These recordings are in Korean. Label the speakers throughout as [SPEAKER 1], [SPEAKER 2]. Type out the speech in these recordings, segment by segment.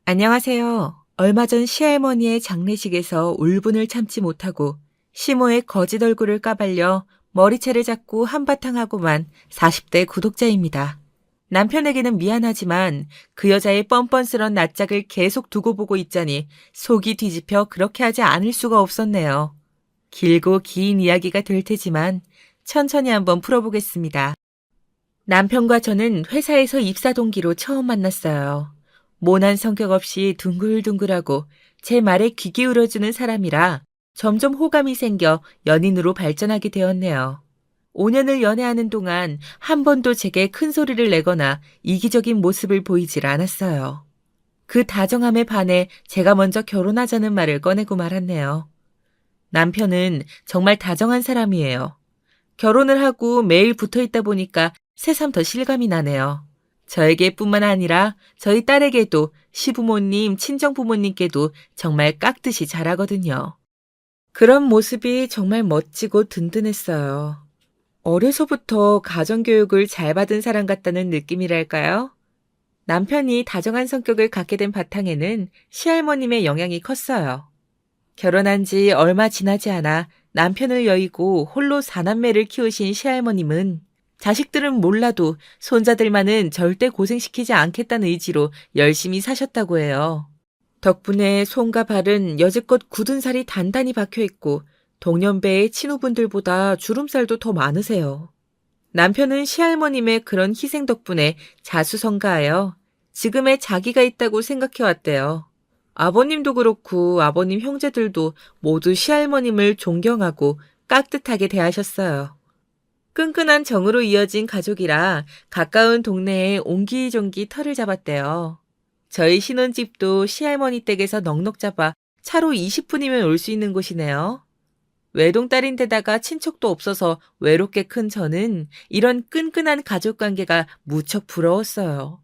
[SPEAKER 1] 안녕하세요. 얼마 전 시할머니의 장례식에서 울분을 참지 못하고 시모의 거짓 얼굴을 까발려 머리채를 잡고 한바탕 하고만 40대 구독자입니다. 남편에게는 미안하지만 그 여자의 뻔뻔스런 낯짝을 계속 두고 보고 있자니 속이 뒤집혀 그렇게 하지 않을 수가 없었네요. 길고 긴 이야기가 될 테지만 천천히 한번 풀어보겠습니다. 남편과 저는 회사에서 입사 동기로 처음 만났어요. 모난 성격 없이 둥글둥글하고 제 말에 귀 기울여주는 사람이라 점점 호감이 생겨 연인으로 발전하게 되었네요. 5년을 연애하는 동안 한 번도 제게 큰 소리를 내거나 이기적인 모습을 보이질 않았어요. 그 다정함에 반해 제가 먼저 결혼하자는 말을 꺼내고 말았네요. 남편은 정말 다정한 사람이에요. 결혼을 하고 매일 붙어 있다 보니까 새삼 더 실감이 나네요. 저에게뿐만 아니라 저희 딸에게도 시부모님, 친정부모님께도 정말 깍듯이 잘하거든요. 그런 모습이 정말 멋지고 든든했어요. 어려서부터 가정교육을 잘 받은 사람 같다는 느낌이랄까요? 남편이 다정한 성격을 갖게 된 바탕에는 시할머님의 영향이 컸어요. 결혼한 지 얼마 지나지 않아 남편을 여의고 홀로 사남매를 키우신 시할머님은 자식들은 몰라도 손자들만은 절대 고생시키지 않겠다는 의지로 열심히 사셨다고 해요. 덕분에 손과 발은 여지껏 굳은 살이 단단히 박혀 있고 동년배의 친후분들보다 주름살도 더 많으세요. 남편은 시할머님의 그런 희생 덕분에 자수성가하여 지금의 자기가 있다고 생각해왔대요. 아버님도 그렇고 아버님 형제들도 모두 시할머님을 존경하고 깍듯하게 대하셨어요. 끈끈한 정으로 이어진 가족이라 가까운 동네에 옹기종기 터를 잡았대요. 저희 신혼집도 시할머니 댁에서 넉넉 잡아 차로 20분이면 올 수 있는 곳이네요. 외동딸인데다가 친척도 없어서 외롭게 큰 저는 이런 끈끈한 가족관계가 무척 부러웠어요.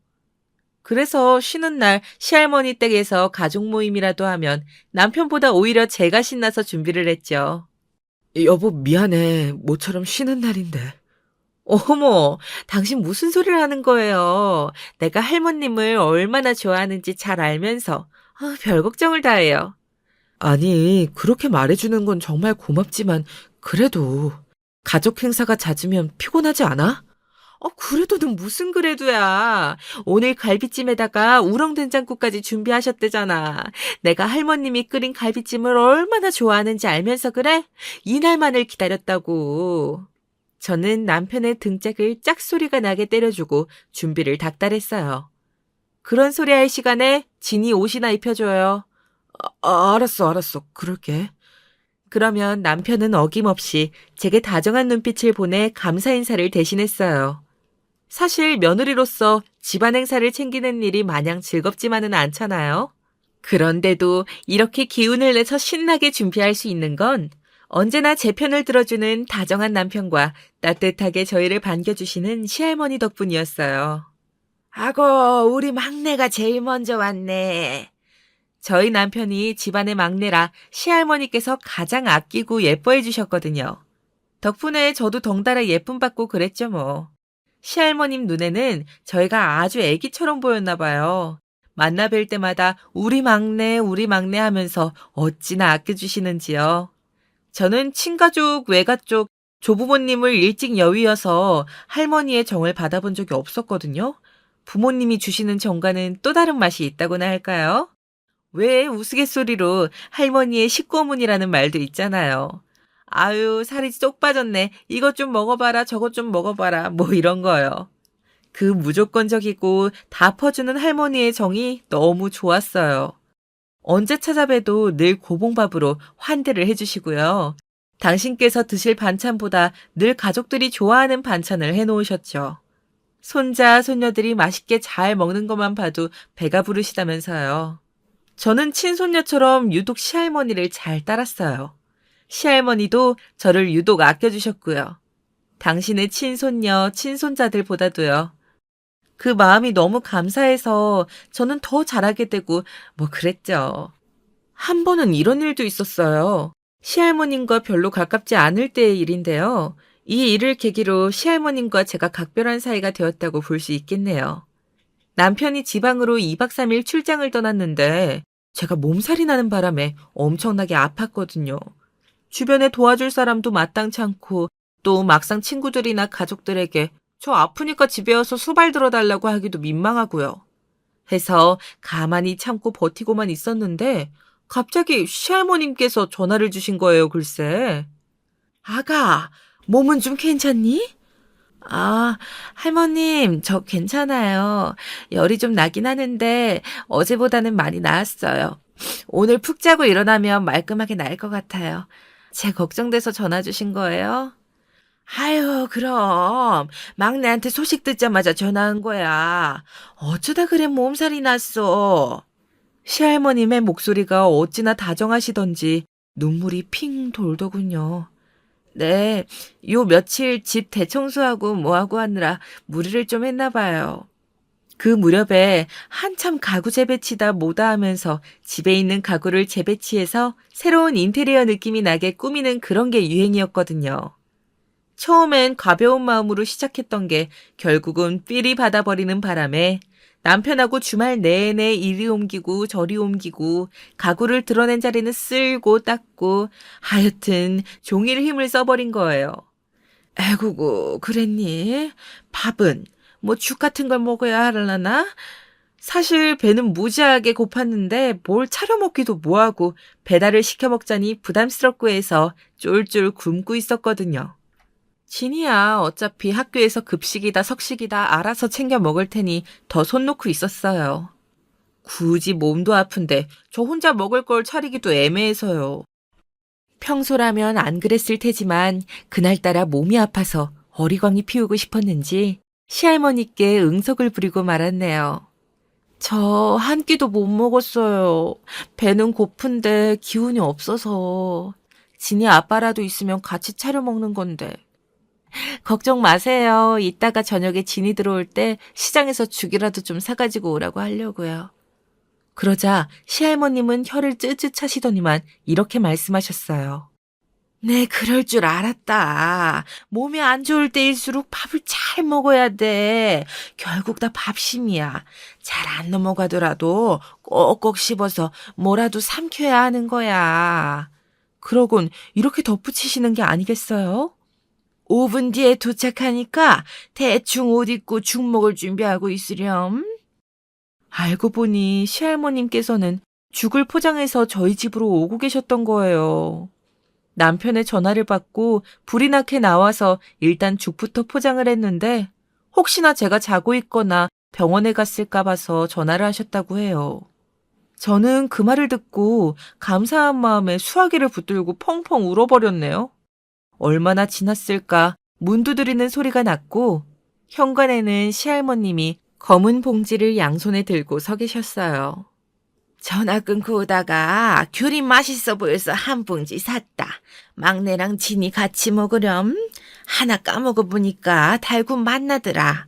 [SPEAKER 1] 그래서 쉬는 날 시할머니 댁에서 가족 모임이라도 하면 남편보다 오히려 제가 신나서 준비를 했죠. 여보, 미안해. 모처럼 쉬는 날인데. 어머, 당신 무슨 소리를 하는 거예요? 내가 할머님을 얼마나 좋아하는지 잘 알면서 별 걱정을 다 해요. 아니, 그렇게 말해주는 건 정말 고맙지만 그래도 가족 행사가 잦으면 피곤하지 않아? 그래도는 무슨 그래도야. 오늘 갈비찜에다가 우렁된장국까지 준비하셨대잖아. 내가 할머님이 끓인 갈비찜을 얼마나 좋아하는지 알면서 그래? 이날만을 기다렸다고. 저는 남편의 등짝을 짝소리가 나게 때려주고 준비를 닥달했어요. 그런 소리 할 시간에 진이 옷이나 입혀줘요. 알았어. 그럴게. 그러면 남편은 어김없이 제게 다정한 눈빛을 보내 감사 인사를 대신했어요. 사실 며느리로서 집안 행사를 챙기는 일이 마냥 즐겁지만은 않잖아요. 그런데도 이렇게 기운을 내서 신나게 준비할 수 있는 건 언제나 제 편을 들어주는 다정한 남편과 따뜻하게 저희를 반겨주시는 시할머니 덕분이었어요. 아고, 우리 막내가 제일 먼저 왔네. 저희 남편이 집안의 막내라 시할머니께서 가장 아끼고 예뻐해 주셨거든요. 덕분에 저도 덩달아 예쁨 받고 그랬죠 뭐. 시할머님 눈에는 저희가 아주 애기처럼 보였나 봐요. 만나 뵐 때마다 우리 막내 하면서 어찌나 아껴주시는지요. 저는 친가족, 외가족, 조부모님을 일찍 여위어서 할머니의 정을 받아본 적이 없었거든요. 부모님이 주시는 정과는 또 다른 맛이 있다고나 할까요? 왜 우스갯소리로 할머니의 식구어머니라는 말도 있잖아요. 아유, 살이 쏙 빠졌네. 이것 좀 먹어봐라, 저것 좀 먹어봐라. 뭐 이런 거요. 그 무조건적이고 다 퍼주는 할머니의 정이 너무 좋았어요. 언제 찾아봬도 늘 고봉밥으로 환대를 해주시고요. 당신께서 드실 반찬보다 늘 가족들이 좋아하는 반찬을 해놓으셨죠. 손자, 손녀들이 맛있게 잘 먹는 것만 봐도 배가 부르시다면서요. 저는 친손녀처럼 유독 시할머니를 잘 따랐어요. 시할머니도 저를 유독 아껴주셨고요. 당신의 친손녀, 친손자들보다도요. 그 마음이 너무 감사해서 저는 더 잘하게 되고 뭐 그랬죠. 한 번은 이런 일도 있었어요. 시할머님과 별로 가깝지 않을 때의 일인데요. 이 일을 계기로 시할머님과 제가 각별한 사이가 되었다고 볼 수 있겠네요. 남편이 지방으로 2박 3일 출장을 떠났는데 제가 몸살이 나는 바람에 엄청나게 아팠거든요. 주변에 도와줄 사람도 마땅치 않고 또 막상 친구들이나 가족들에게 저 아프니까 집에 와서 수발 들어달라고 하기도 민망하고요. 해서 가만히 참고 버티고만 있었는데 갑자기 시할머님께서 전화를 주신 거예요, 글쎄. 아가, 몸은 좀 괜찮니? 아, 할머님, 저 괜찮아요. 열이 좀 나긴 하는데 어제보다는 많이 나았어요. 오늘 푹 자고 일어나면 말끔하게 나을 것 같아요. 제 걱정돼서 전화 주신 거예요? 아유, 그럼. 막내한테 소식 듣자마자 전화한 거야. 어쩌다 그래 몸살이 났어. 시할머님의 목소리가 어찌나 다정하시던지 눈물이 핑 돌더군요. 네, 요 며칠 집 대청소하고 뭐하고 하느라 무리를 좀 했나 봐요. 그 무렵에 한참 가구 재배치다 뭐다 하면서 집에 있는 가구를 재배치해서 새로운 인테리어 느낌이 나게 꾸미는 그런 게 유행이었거든요. 처음엔 가벼운 마음으로 시작했던 게 결국은 삘이 받아버리는 바람에 남편하고 주말 내내 이리 옮기고 저리 옮기고 가구를 드러낸 자리는 쓸고 닦고 하여튼 종일 힘을 써버린 거예요. 에구구 그랬니? 밥은 뭐 죽 같은 걸 먹어야 하려나? 사실 배는 무지하게 고팠는데 뭘 차려 먹기도 뭐하고 배달을 시켜 먹자니 부담스럽고 해서 쫄쫄 굶고 있었거든요. 진이야 어차피 학교에서 급식이다 석식이다 알아서 챙겨 먹을 테니 더 손 놓고 있었어요. 굳이 몸도 아픈데 저 혼자 먹을 걸 차리기도 애매해서요. 평소라면 안 그랬을 테지만 그날따라 몸이 아파서 어리광이 피우고 싶었는지 시할머니께 응석을 부리고 말았네요. 저 한 끼도 못 먹었어요. 배는 고픈데 기운이 없어서. 진이 아빠라도 있으면 같이 차려 먹는 건데. 걱정 마세요. 이따가 저녁에 진이 들어올 때 시장에서 죽이라도 좀 사가지고 오라고 하려고요. 그러자 시할머님은 혀를 쯔쯔 차시더니만 이렇게 말씀하셨어요. 네, 그럴 줄 알았다. 몸이 안 좋을 때일수록 밥을 잘 먹어야 돼. 결국 다 밥심이야. 잘 안 넘어가더라도 꼭꼭 씹어서 뭐라도 삼켜야 하는 거야. 그러곤 이렇게 덧붙이시는 게 아니겠어요? 5분 뒤에 도착하니까 대충 옷 입고 죽 먹을 준비하고 있으렴. 알고 보니 시할머님께서는 죽을 포장해서 저희 집으로 오고 계셨던 거예요. 남편의 전화를 받고 불이 나게 나와서 일단 죽부터 포장을 했는데 혹시나 제가 자고 있거나 병원에 갔을까 봐서 전화를 하셨다고 해요. 저는 그 말을 듣고 감사한 마음에 수화기를 붙들고 펑펑 울어버렸네요. 얼마나 지났을까 문 두드리는 소리가 났고 현관에는 시할머님이 검은 봉지를 양손에 들고 서 계셨어요. 전화 끊고 오다가 귤이 맛있어 보여서 한 봉지 샀다. 막내랑 진이 같이 먹으렴. 하나 까먹어 보니까 달군 맛나더라.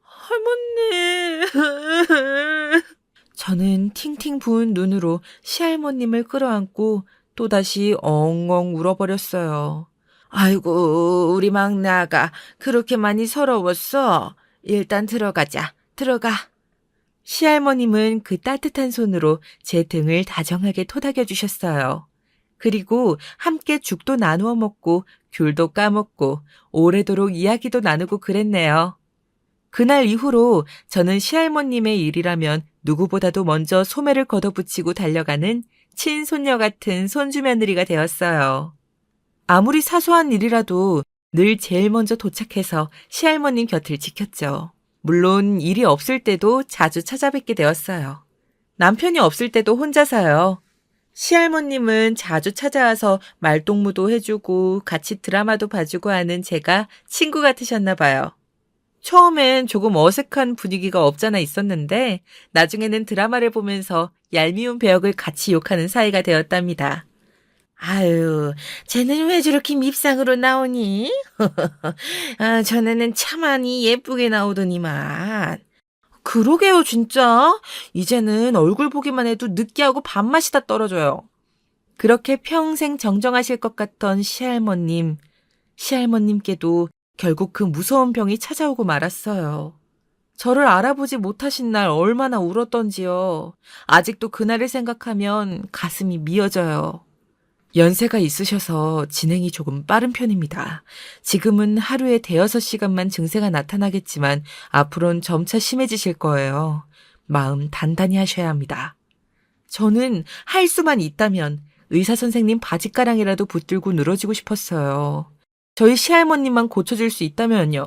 [SPEAKER 1] 할머니. 저는 팅팅 부은 눈으로 시할머님을 끌어안고 또다시 엉엉 울어버렸어요. 아이고, 우리 막내 아가 그렇게 많이 서러웠어. 일단 들어가자. 들어가. 시할머님은 그 따뜻한 손으로 제 등을 다정하게 토닥여 주셨어요. 그리고 함께 죽도 나누어 먹고 귤도 까먹고 오래도록 이야기도 나누고 그랬네요. 그날 이후로 저는 시할머님의 일이라면 누구보다도 먼저 소매를 걷어붙이고 달려가는 친손녀 같은 손주며느리가 되었어요. 아무리 사소한 일이라도 늘 제일 먼저 도착해서 시할머님 곁을 지켰죠. 물론 일이 없을 때도 자주 찾아뵙게 되었어요. 남편이 없을 때도 혼자서요. 시할머님은 자주 찾아와서 말동무도 해주고 같이 드라마도 봐주고 하는 제가 친구 같으셨나 봐요. 처음엔 조금 어색한 분위기가 없잖아 있었는데 나중에는 드라마를 보면서 얄미운 배역을 같이 욕하는 사이가 되었답니다. 아유, 쟤는 왜 저렇게 밉상으로 나오니? 아, 전에는 참 많이 예쁘게 나오더니만. 그러게요, 진짜. 이제는 얼굴 보기만 해도 느끼하고 밥맛이 다 떨어져요. 그렇게 평생 정정하실 것 같던 시할머님께도 결국 그 무서운 병이 찾아오고 말았어요. 저를 알아보지 못하신 날 얼마나 울었던지요. 아직도 그날을 생각하면 가슴이 미어져요. 연세가 있으셔서 진행이 조금 빠른 편입니다. 지금은 하루에 대여섯 시간만 증세가 나타나겠지만 앞으로는 점차 심해지실 거예요. 마음 단단히 하셔야 합니다. 저는 할 수만 있다면 의사 선생님 바짓가랑이라도 붙들고 늘어지고 싶었어요. 저희 시할머님만 고쳐줄 수 있다면요.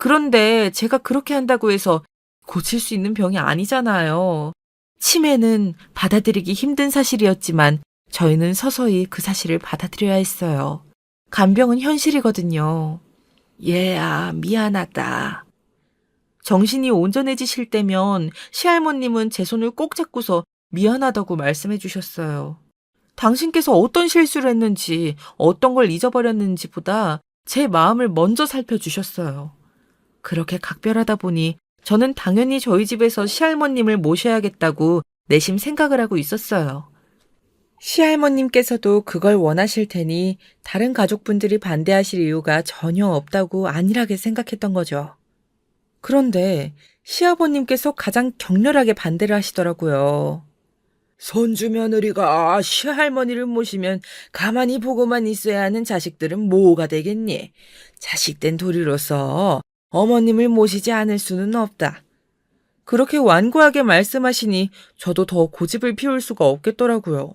[SPEAKER 1] 그런데 제가 그렇게 한다고 해서 고칠 수 있는 병이 아니잖아요. 치매는 받아들이기 힘든 사실이었지만 저희는 서서히 그 사실을 받아들여야 했어요. 간병은 현실이거든요. 얘야, 미안하다. 정신이 온전해지실 때면 시할머님은 제 손을 꼭 잡고서 미안하다고 말씀해 주셨어요. 당신께서 어떤 실수를 했는지, 어떤 걸 잊어버렸는지보다 제 마음을 먼저 살펴주셨어요. 그렇게 각별하다 보니 저는 당연히 저희 집에서 시할머님을 모셔야겠다고 내심 생각을 하고 있었어요. 시할머님께서도 그걸 원하실 테니 다른 가족분들이 반대하실 이유가 전혀 없다고 안일하게 생각했던 거죠. 그런데 시아버님께서 가장 격렬하게 반대를 하시더라고요. 손주 며느리가 시할머니를 모시면 가만히 보고만 있어야 하는 자식들은 뭐가 되겠니? 자식된 도리로서 어머님을 모시지 않을 수는 없다. 그렇게 완고하게 말씀하시니 저도 더 고집을 피울 수가 없겠더라고요.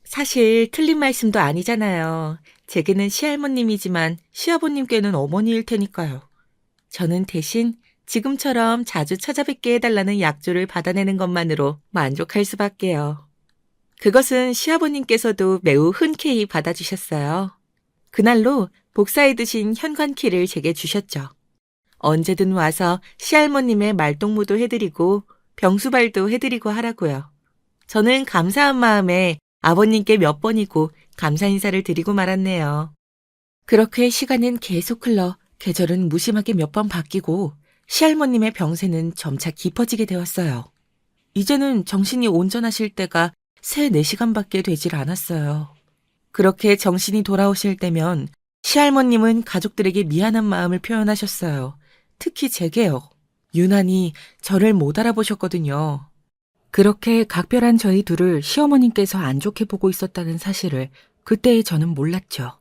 [SPEAKER 1] 사실 틀린 말씀도 아니잖아요. 제게는 시할머님이지만 시아버님께는 어머니일 테니까요. 저는 대신 지금처럼 자주 찾아뵙게 해달라는 약조를 받아내는 것만으로 만족할 수밖에요. 그것은 시아버님께서도 매우 흔쾌히 받아주셨어요. 그날로 복사해 두신 현관키를 제게 주셨죠. 언제든 와서 시할머님의 말동무도 해드리고 병수발도 해드리고 하라고요. 저는 감사한 마음에 아버님께 몇 번이고 감사 인사를 드리고 말았네요. 그렇게 시간은 계속 흘러 계절은 무심하게 몇 번 바뀌고 시할머님의 병세는 점차 깊어지게 되었어요. 이제는 정신이 온전하실 때가 3, 4시간밖에 되질 않았어요. 그렇게 정신이 돌아오실 때면 시할머님은 가족들에게 미안한 마음을 표현하셨어요. 특히 제게요. 유난히 저를 못 알아보셨거든요. 그렇게 각별한 저희 둘을 시어머님께서 안 좋게 보고 있었다는 사실을 그때 저는 몰랐죠.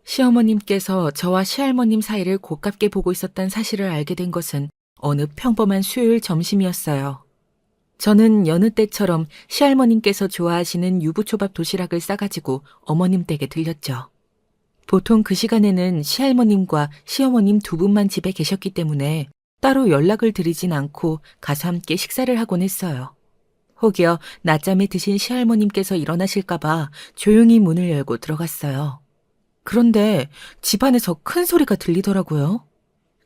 [SPEAKER 1] 시어머님께서 저와 시할머님 사이를 고깝게 보고 있었다는 사실을 알게 된 것은 어느 평범한 수요일 점심이었어요. 저는 여느 때처럼 시할머님께서 좋아하시는 유부초밥 도시락을 싸가지고 어머님 댁에 들렸죠. 보통 그 시간에는 시할머님과 시어머님 두 분만 집에 계셨기 때문에 따로 연락을 드리진 않고 가서 함께 식사를 하곤 했어요. 혹여 낮잠에 드신 시할머님께서 일어나실까봐 조용히 문을 열고 들어갔어요. 그런데 집안에서 큰 소리가 들리더라고요.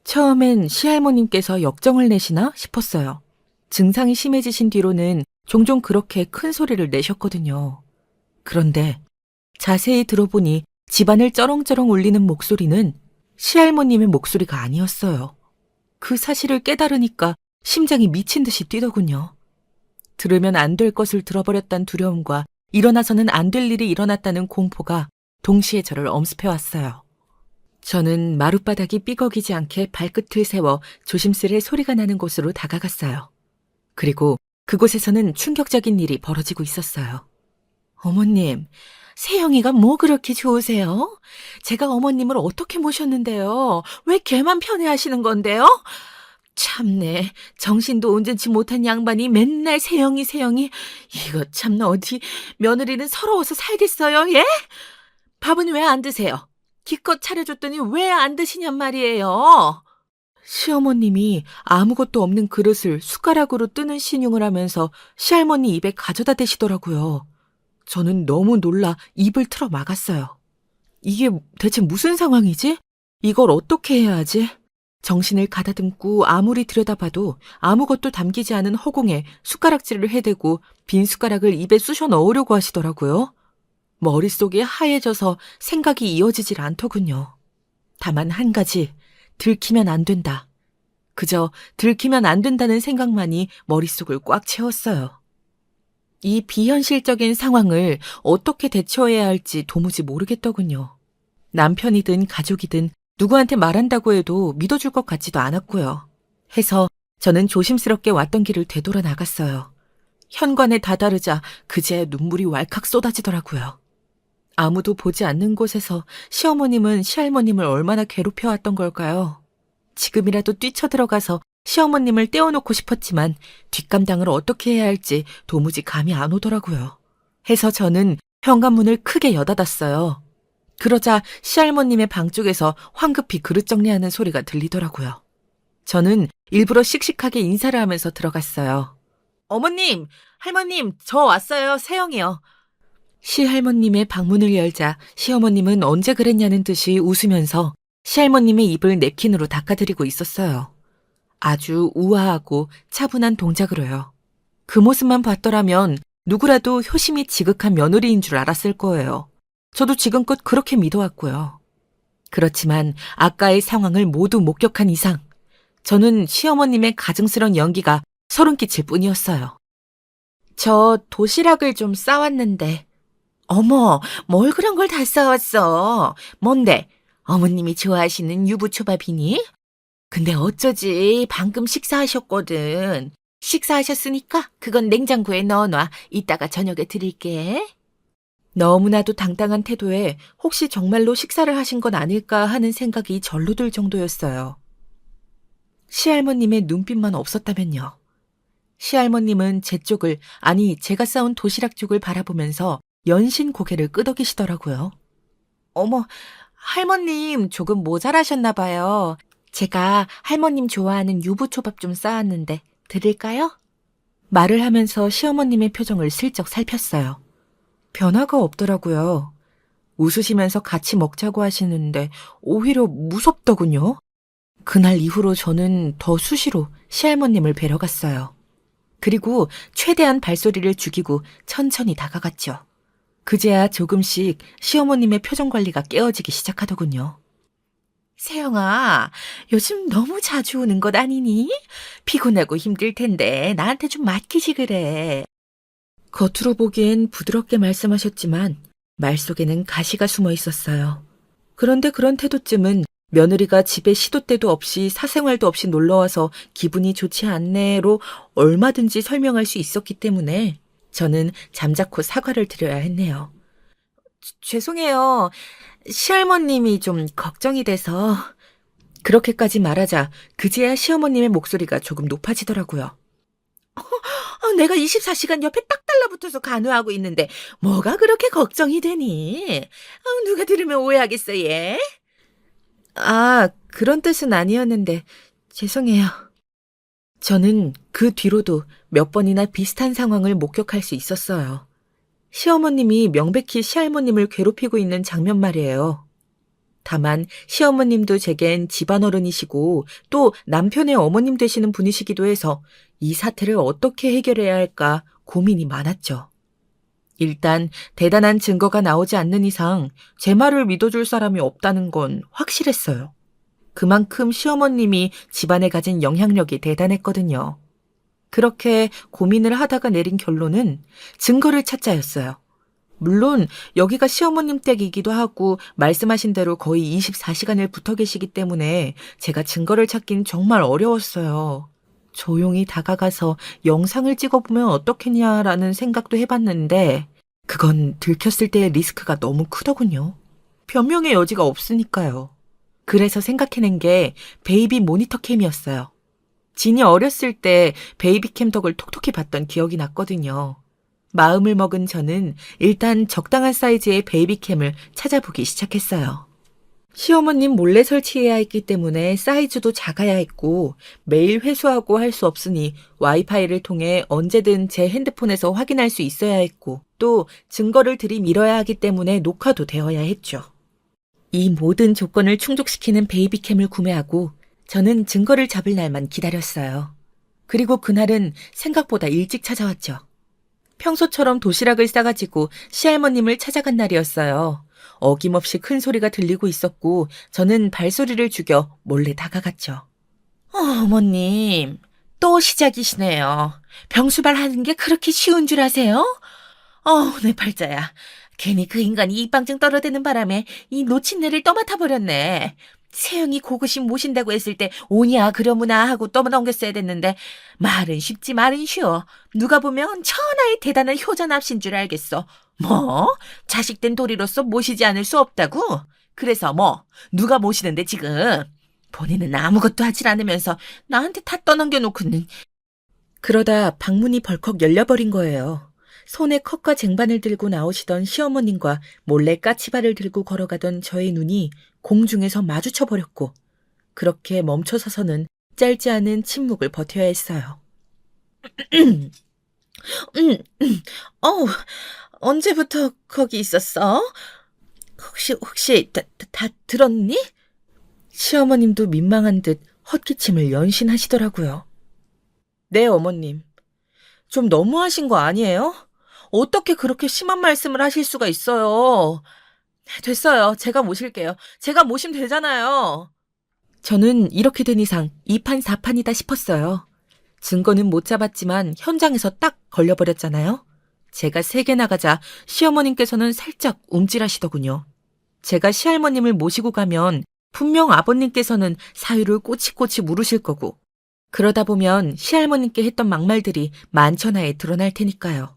[SPEAKER 1] 처음엔 시할머님께서 역정을 내시나 싶었어요. 증상이 심해지신 뒤로는 종종 그렇게 큰 소리를 내셨거든요. 그런데 자세히 들어보니 집안을 쩌렁쩌렁 울리는 목소리는 시할머님의 목소리가 아니었어요. 그 사실을 깨달으니까 심장이 미친 듯이 뛰더군요. 들으면 안 될 것을 들어버렸다는 두려움과 일어나서는 안 될 일이 일어났다는 공포가 동시에 저를 엄습해왔어요. 저는 마룻바닥이 삐걱이지 않게 발끝을 세워 조심스레 소리가 나는 곳으로 다가갔어요. 그리고 그곳에서는 충격적인 일이 벌어지고 있었어요. 어머님, 세영이가 뭐 그렇게 좋으세요? 제가 어머님을 어떻게 모셨는데요? 왜 걔만 편애하시는 건데요? 참네, 정신도 온전치 못한 양반이 맨날 세영이 이거 참나 어디 며느리는 서러워서 살겠어요, 예? 밥은 왜 안 드세요? 기껏 차려줬더니 왜 안 드시냔 말이에요. 시어머님이 아무것도 없는 그릇을 숟가락으로 뜨는 신용을 하면서 시할머니 입에 가져다 대시더라고요. 저는 너무 놀라 입을 틀어 막았어요. 이게 대체 무슨 상황이지? 이걸 어떻게 해야 하지? 정신을 가다듬고 아무리 들여다봐도 아무것도 담기지 않은 허공에 숟가락질을 해대고 빈 숟가락을 입에 쑤셔 넣으려고 하시더라고요. 머릿속이 하얘져서 생각이 이어지질 않더군요. 다만 한 가지, 들키면 안 된다. 그저 들키면 안 된다는 생각만이 머릿속을 꽉 채웠어요. 이 비현실적인 상황을 어떻게 대처해야 할지 도무지 모르겠더군요. 남편이든 가족이든 누구한테 말한다고 해도 믿어줄 것 같지도 않았고요. 해서 저는 조심스럽게 왔던 길을 되돌아 나갔어요. 현관에 다다르자 그제야 눈물이 왈칵 쏟아지더라고요. 아무도 보지 않는 곳에서 시어머님은 시할머님을 얼마나 괴롭혀왔던 걸까요? 지금이라도 뛰쳐들어가서 시어머님을 떼어놓고 싶었지만 뒷감당을 어떻게 해야 할지 도무지 감이 안 오더라고요. 해서 저는 현관문을 크게 여닫았어요. 그러자 시할머님의 방 쪽에서 황급히 그릇 정리하는 소리가 들리더라고요. 저는 일부러 씩씩하게 인사를 하면서 들어갔어요. 어머님, 할머님, 저 왔어요. 세영이요. 시할머님의 방문을 열자 시어머님은 언제 그랬냐는 듯이 웃으면서 시할머님의 입을 냅킨으로 닦아드리고 있었어요. 아주 우아하고 차분한 동작으로요. 그 모습만 봤더라면 누구라도 효심이 지극한 며느리인 줄 알았을 거예요. 저도 지금껏 그렇게 믿어왔고요. 그렇지만 아까의 상황을 모두 목격한 이상 저는 시어머님의 가증스러운 연기가 소름 끼칠 뿐이었어요. 저 도시락을 좀 싸왔는데. 어머, 뭘 그런 걸 다 싸왔어? 뭔데? 어머님이 좋아하시는 유부초밥이니? 근데 어쩌지? 방금 식사하셨거든. 식사하셨으니까 그건 냉장고에 넣어놔. 이따가 저녁에 드릴게. 너무나도 당당한 태도에 혹시 정말로 식사를 하신 건 아닐까 하는 생각이 절로 들 정도였어요. 시할머님의 눈빛만 없었다면요. 시할머님은 제 쪽을, 아니 제가 싸온 도시락 쪽을 바라보면서 연신 고개를 끄덕이시더라고요. 어머, 할머님 조금 모자라셨나 봐요. 제가 할머님 좋아하는 유부초밥 좀 싸왔는데 드릴까요? 말을 하면서 시어머님의 표정을 슬쩍 살폈어요. 변화가 없더라고요. 웃으시면서 같이 먹자고 하시는데 오히려 무섭더군요. 그날 이후로 저는 더 수시로 시할머님을 뵈러 갔어요. 그리고 최대한 발소리를 죽이고 천천히 다가갔죠. 그제야 조금씩 시어머님의 표정 관리가 깨어지기 시작하더군요. 세영아, 요즘 너무 자주 오는 것 아니니? 피곤하고 힘들 텐데 나한테 좀 맡기지 그래. 겉으로 보기엔 부드럽게 말씀하셨지만 말 속에는 가시가 숨어 있었어요. 그런데 그런 태도쯤은 며느리가 집에 시도 때도 없이 사생활도 없이 놀러와서 기분이 좋지 않네로 얼마든지 설명할 수 있었기 때문에 저는 잠자코 사과를 드려야 했네요. 죄송해요. 시할머님이 좀 걱정이 돼서. 그렇게까지 말하자 그제야 시어머님의 목소리가 조금 높아지더라고요. 내가 24시간 옆에 딱 달라붙어서 간호하고 있는데 뭐가 그렇게 걱정이 되니? 누가 들으면 오해하겠어, 얘? 아, 그런 뜻은 아니었는데 죄송해요. 저는 그 뒤로도 몇 번이나 비슷한 상황을 목격할 수 있었어요. 시어머님이 명백히 시할머님을 괴롭히고 있는 장면 말이에요. 다만 시어머님도 제겐 집안어른이시고 또 남편의 어머님 되시는 분이시기도 해서 이 사태를 어떻게 해결해야 할까 고민이 많았죠. 일단 대단한 증거가 나오지 않는 이상 제 말을 믿어줄 사람이 없다는 건 확실했어요. 그만큼 시어머님이 집안에 가진 영향력이 대단했거든요. 그렇게 고민을 하다가 내린 결론은 증거를 찾자였어요. 물론 여기가 시어머님 댁이기도 하고 말씀하신 대로 거의 24시간을 붙어 계시기 때문에 제가 증거를 찾긴 정말 어려웠어요. 조용히 다가가서 영상을 찍어보면 어떻겠냐라는 생각도 해봤는데 그건 들켰을 때의 리스크가 너무 크더군요. 변명의 여지가 없으니까요. 그래서 생각해낸 게 베이비 모니터 캠이었어요. 진이 어렸을 때 베이비캠 덕을 톡톡히 봤던 기억이 났거든요. 마음을 먹은 저는 일단 적당한 사이즈의 베이비캠을 찾아보기 시작했어요. 시어머님 몰래 설치해야 했기 때문에 사이즈도 작아야 했고 매일 회수하고 할 수 없으니 와이파이를 통해 언제든 제 핸드폰에서 확인할 수 있어야 했고 또 증거를 들이밀어야 하기 때문에 녹화도 되어야 했죠. 이 모든 조건을 충족시키는 베이비캠을 구매하고 저는 증거를 잡을 날만 기다렸어요. 그리고 그날은 생각보다 일찍 찾아왔죠. 평소처럼 도시락을 싸가지고 시할머님을 찾아간 날이었어요. 어김없이 큰 소리가 들리고 있었고 저는 발소리를 죽여 몰래 다가갔죠. 어머님, 또 시작이시네요. 병수발 하는 게 그렇게 쉬운 줄 아세요? 내 팔자야. 괜히 그 인간이 입방증 떨어대는 바람에 이 놓친 내를 떠맡아 버렸네. 세영이 고고심 모신다고 했을 때 오냐 그려무나 하고 떠넘겼어야 됐는데 말은 쉽지 말은 쉬워. 누가 보면 천하의 대단한 효자납신 줄 알겠어. 뭐? 자식된 도리로서 모시지 않을 수 없다고? 그래서 뭐 누가 모시는데 지금? 본인은 아무것도 하질 않으면서 나한테 다 떠넘겨놓고는. 그러다 방문이 벌컥 열려버린 거예요. 손에 컵과 쟁반을 들고 나오시던 시어머님과 몰래 까치발을 들고 걸어가던 저의 눈이 공중에서 마주쳐버렸고 그렇게 멈춰서서는 짧지 않은 침묵을 버텨야 했어요. 어우, 언제부터 거기 있었어? 혹시 다 들었니? 시어머님도 민망한 듯 헛기침을 연신하시더라고요. 네, 어머님. 좀 너무하신 거 아니에요? 어떻게 그렇게 심한 말씀을 하실 수가 있어요? 됐어요. 제가 모실게요. 제가 모시면 되잖아요. 저는 이렇게 된 이상 이판사판이다 싶었어요. 증거는 못 잡았지만 현장에서 딱 걸려버렸잖아요. 제가 세게 나가자 시어머님께서는 살짝 움찔하시더군요. 제가 시할머님을 모시고 가면 분명 아버님께서는 사유를 꼬치꼬치 물으실 거고 그러다 보면 시할머님께 했던 막말들이 만천하에 드러날 테니까요.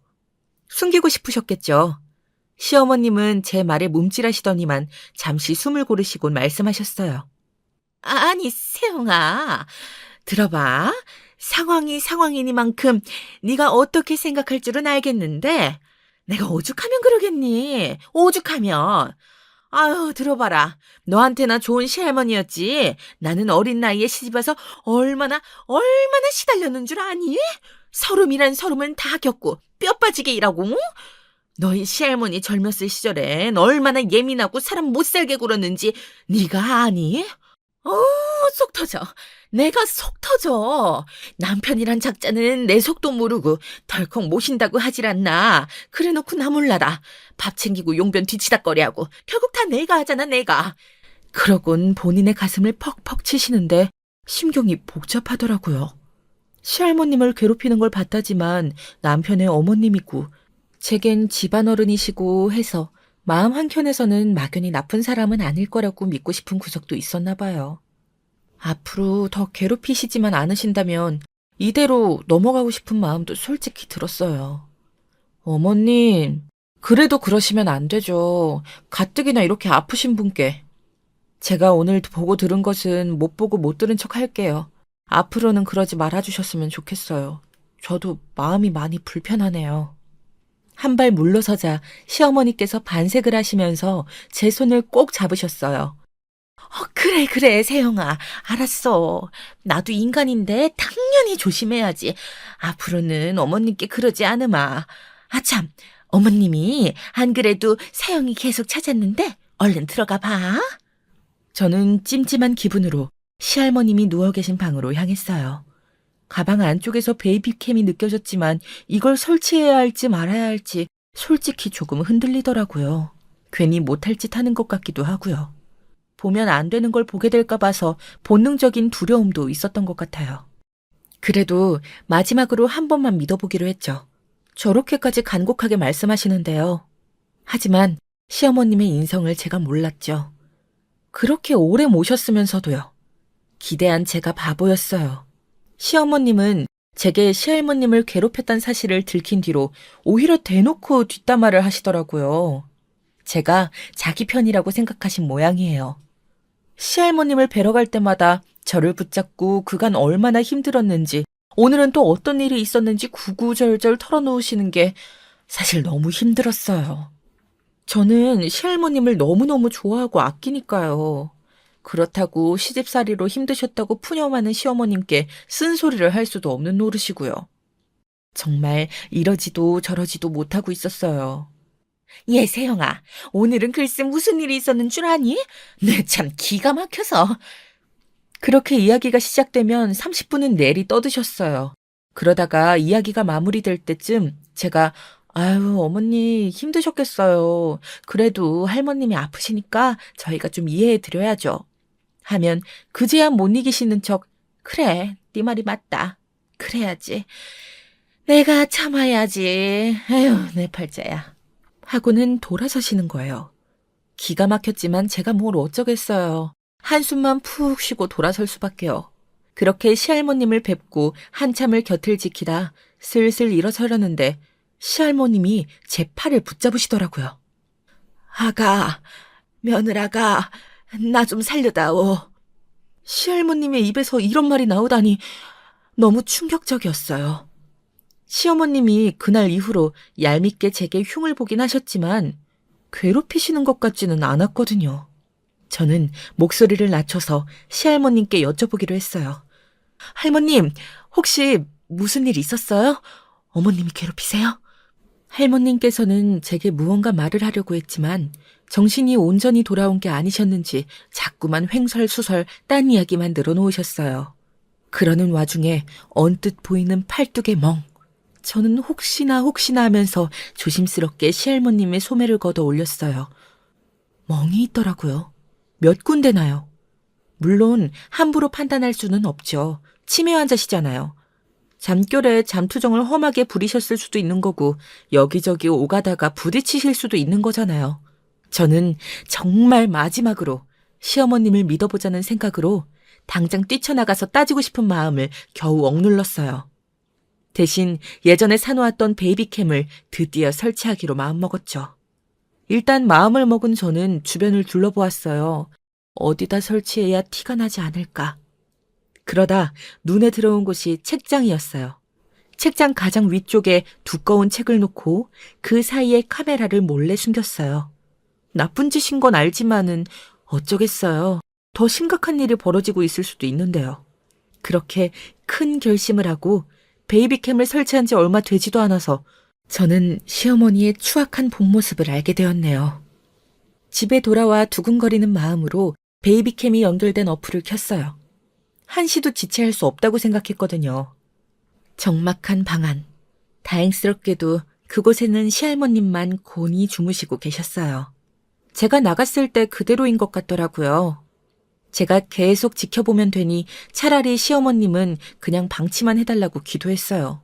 [SPEAKER 1] 숨기고 싶으셨겠죠. 시어머님은 제 말에 몸찔하시더니만 잠시 숨을 고르시고 말씀하셨어요. 아니, 세영아. 들어봐. 상황이 상황이니만큼 네가 어떻게 생각할 줄은 알겠는데 내가 오죽하면 그러겠니? 오죽하면. 아유, 들어봐라. 너한테나 좋은 시할머니였지. 나는 어린 나이에 시집와서 얼마나 시달렸는 줄 아니? 서름이란 서름은 다 겪고 뼈 빠지게 일하고. 너희 시할머니 젊었을 시절엔 얼마나 예민하고 사람 못 살게 굴었는지 네가 아니? 속 터져. 내가 속 터져. 남편이란 작자는 내 속도 모르고 덜컥 모신다고 하질 않나. 그래놓고 나 몰라라. 밥 챙기고 용변 뒤치다꺼리하고 결국 다 내가 하잖아, 내가. 그러곤 본인의 가슴을 퍽퍽 치시는데 심경이 복잡하더라고요. 시할머님을 괴롭히는 걸 봤다지만 남편의 어머님이고 제겐 집안어른이시고 해서 마음 한켠에서는 막연히 나쁜 사람은 아닐 거라고 믿고 싶은 구석도 있었나 봐요. 앞으로 더 괴롭히시지만 않으신다면 이대로 넘어가고 싶은 마음도 솔직히 들었어요. 어머님, 그래도 그러시면 안 되죠. 가뜩이나 이렇게 아프신 분께. 제가 오늘 보고 들은 것은 못 보고 못 들은 척 할게요. 앞으로는 그러지 말아주셨으면 좋겠어요. 저도 마음이 많이 불편하네요. 한 발 물러서자 시어머니께서 반색을 하시면서 제 손을 꼭 잡으셨어요. 그래, 세영아. 알았어. 나도 인간인데 당연히 조심해야지. 앞으로는 어머님께 그러지 않으마. 참, 어머님이 안 그래도 세영이 계속 찾았는데 얼른 들어가 봐. 저는 찜찜한 기분으로 시할머님이 누워 계신 방으로 향했어요. 가방 안쪽에서 베이비캠이 느껴졌지만 이걸 설치해야 할지 말아야 할지 솔직히 조금 흔들리더라고요. 괜히 못할 짓 하는 것 같기도 하고요. 보면 안 되는 걸 보게 될까 봐서 본능적인 두려움도 있었던 것 같아요. 그래도 마지막으로 한 번만 믿어보기로 했죠. 저렇게까지 간곡하게 말씀하시는데요. 하지만 시어머님의 인성을 제가 몰랐죠. 그렇게 오래 모셨으면서도요. 기대한 제가 바보였어요. 시어머님은 제게 시할머님을 괴롭혔던 사실을 들킨 뒤로 오히려 대놓고 뒷담화를 하시더라고요. 제가 자기 편이라고 생각하신 모양이에요. 시할머님을 뵈러 갈 때마다 저를 붙잡고 그간 얼마나 힘들었는지 오늘은 또 어떤 일이 있었는지 구구절절 털어놓으시는 게 사실 너무 힘들었어요. 저는 시할머님을 너무너무 좋아하고 아끼니까요. 그렇다고 시집살이로 힘드셨다고 푸념하는 시어머님께 쓴소리를 할 수도 없는 노릇이고요. 정말 이러지도 저러지도 못하고 있었어요. 세영아, 오늘은 글쎄 무슨 일이 있었는 줄 아니? 내 참 기가 막혀서. 그렇게 이야기가 시작되면 30분은 내리 떠드셨어요. 그러다가 이야기가 마무리될 때쯤 제가 아유, 어머니 힘드셨겠어요. 그래도 할머님이 아프시니까 저희가 좀 이해해 드려야죠. 하면 그제야 못 이기시는 척 그래, 네 말이 맞다. 그래야지. 내가 참아야지. 아유, 내 팔자야. 하고는 돌아서시는 거예요. 기가 막혔지만 제가 뭘 어쩌겠어요. 한숨만 푹 쉬고 돌아설 수밖에요. 그렇게 시할머님을 뵙고 한참을 곁을 지키다 슬슬 일어서려는데 시할머님이 제 팔을 붙잡으시더라고요. 아가, 며느라가, 나 좀 살려다오. 시할머님의 입에서 이런 말이 나오다니 너무 충격적이었어요. 시어머님이 그날 이후로 얄밉게 제게 흉을 보긴 하셨지만 괴롭히시는 것 같지는 않았거든요. 저는 목소리를 낮춰서 시할머님께 여쭤보기로 했어요. 할머님, 혹시 무슨 일 있었어요? 어머님이 괴롭히세요? 할머님께서는 제게 무언가 말을 하려고 했지만 정신이 온전히 돌아온 게 아니셨는지 자꾸만 횡설수설 딴 이야기만 늘어놓으셨어요. 그러는 와중에 언뜻 보이는 팔뚝의 멍. 저는 혹시나 하면서 조심스럽게 시할머님의 소매를 걷어 올렸어요. 멍이 있더라고요. 몇 군데나요. 물론 함부로 판단할 수는 없죠. 치매 환자시잖아요. 잠결에 잠투정을 험하게 부리셨을 수도 있는 거고 여기저기 오가다가 부딪히실 수도 있는 거잖아요. 저는 정말 마지막으로 시어머님을 믿어보자는 생각으로 당장 뛰쳐나가서 따지고 싶은 마음을 겨우 억눌렀어요. 대신 예전에 사놓았던 베이비캠을 드디어 설치하기로 마음먹었죠. 일단 마음을 먹은 저는 주변을 둘러보았어요. 어디다 설치해야 티가 나지 않을까. 그러다 눈에 들어온 곳이 책장이었어요. 책장 가장 위쪽에 두꺼운 책을 놓고 그 사이에 카메라를 몰래 숨겼어요. 나쁜 짓인 건 알지만은 어쩌겠어요. 더 심각한 일이 벌어지고 있을 수도 있는데요. 그렇게 큰 결심을 하고 베이비캠을 설치한 지 얼마 되지도 않아서 저는 시어머니의 추악한 본 모습을 알게 되었네요. 집에 돌아와 두근거리는 마음으로 베이비캠이 연결된 어플을 켰어요. 한시도 지체할 수 없다고 생각했거든요. 적막한 방 안. 다행스럽게도 그곳에는 시할머님만 곤히 주무시고 계셨어요. 제가 나갔을 때 그대로인 것 같더라고요. 제가 계속 지켜보면 되니 차라리 시어머님은 그냥 방치만 해달라고 기도했어요.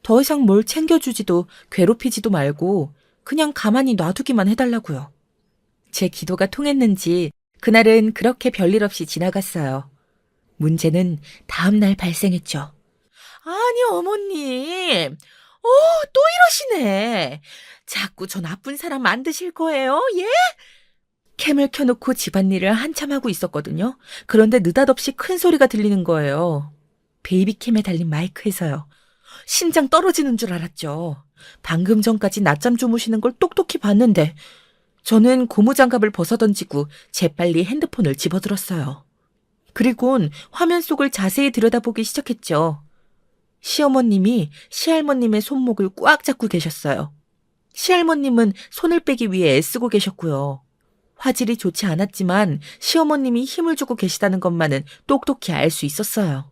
[SPEAKER 1] 더 이상 뭘 챙겨주지도 괴롭히지도 말고 그냥 가만히 놔두기만 해달라고요. 제 기도가 통했는지 그날은 그렇게 별일 없이 지나갔어요. 문제는 다음 날 발생했죠. 아니 어머님, 또 이러시네. 자꾸 저 나쁜 사람 만드실 거예요, 예? 캠을 켜놓고 집안일을 한참 하고 있었거든요. 그런데 느닷없이 큰 소리가 들리는 거예요. 베이비캠에 달린 마이크에서요. 심장 떨어지는 줄 알았죠. 방금 전까지 낮잠 주무시는 걸 똑똑히 봤는데 저는 고무장갑을 벗어던지고 재빨리 핸드폰을 집어들었어요. 그리곤 화면 속을 자세히 들여다보기 시작했죠. 시어머님이 시할머님의 손목을 꽉 잡고 계셨어요. 시할머님은 손을 빼기 위해 애쓰고 계셨고요. 화질이 좋지 않았지만 시어머님이 힘을 주고 계시다는 것만은 똑똑히 알 수 있었어요.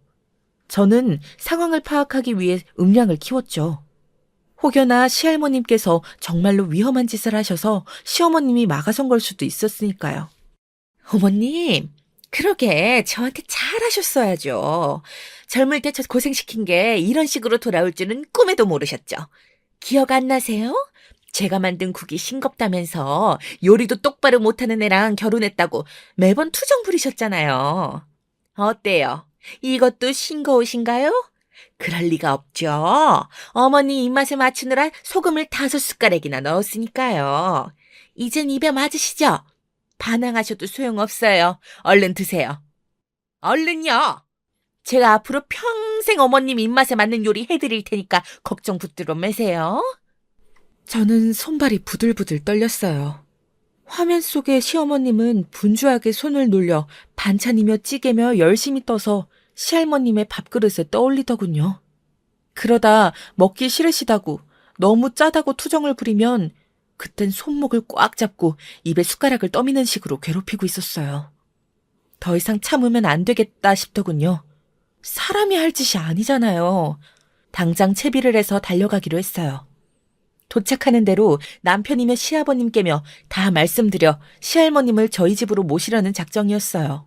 [SPEAKER 1] 저는 상황을 파악하기 위해 음량을 키웠죠. 혹여나 시할머님께서 정말로 위험한 짓을 하셔서 시어머님이 막아선 걸 수도 있었으니까요. 어머님, 그러게 저한테 잘하셨어야죠. 젊을 때 저 고생시킨 게 이런 식으로 돌아올 줄은 꿈에도 모르셨죠. 기억 안 나세요? 제가 만든 국이 싱겁다면서 요리도 똑바로 못하는 애랑 결혼했다고 매번 투정 부리셨잖아요. 어때요? 이것도 싱거우신가요? 그럴 리가 없죠. 어머니 입맛에 맞추느라 소금을 5숟가락이나 넣었으니까요. 이젠 입에 맞으시죠? 반항하셔도 소용없어요. 얼른 드세요. 얼른요. 제가 앞으로 평생 어머님 입맛에 맞는 요리 해드릴 테니까 걱정 붙들어 매세요. 저는 손발이 부들부들 떨렸어요. 화면 속의 시어머님은 분주하게 손을 놀려 반찬이며 찌개며 열심히 떠서 시할머님의 밥그릇에 떠올리더군요. 그러다 먹기 싫으시다고 너무 짜다고 투정을 부리면 그땐 손목을 꽉 잡고 입에 숟가락을 떠미는 식으로 괴롭히고 있었어요. 더 이상 참으면 안 되겠다 싶더군요. 사람이 할 짓이 아니잖아요. 당장 채비를 해서 달려가기로 했어요. 도착하는 대로 남편이며 시아버님께며 다 말씀드려 시할머님을 저희 집으로 모시려는 작정이었어요.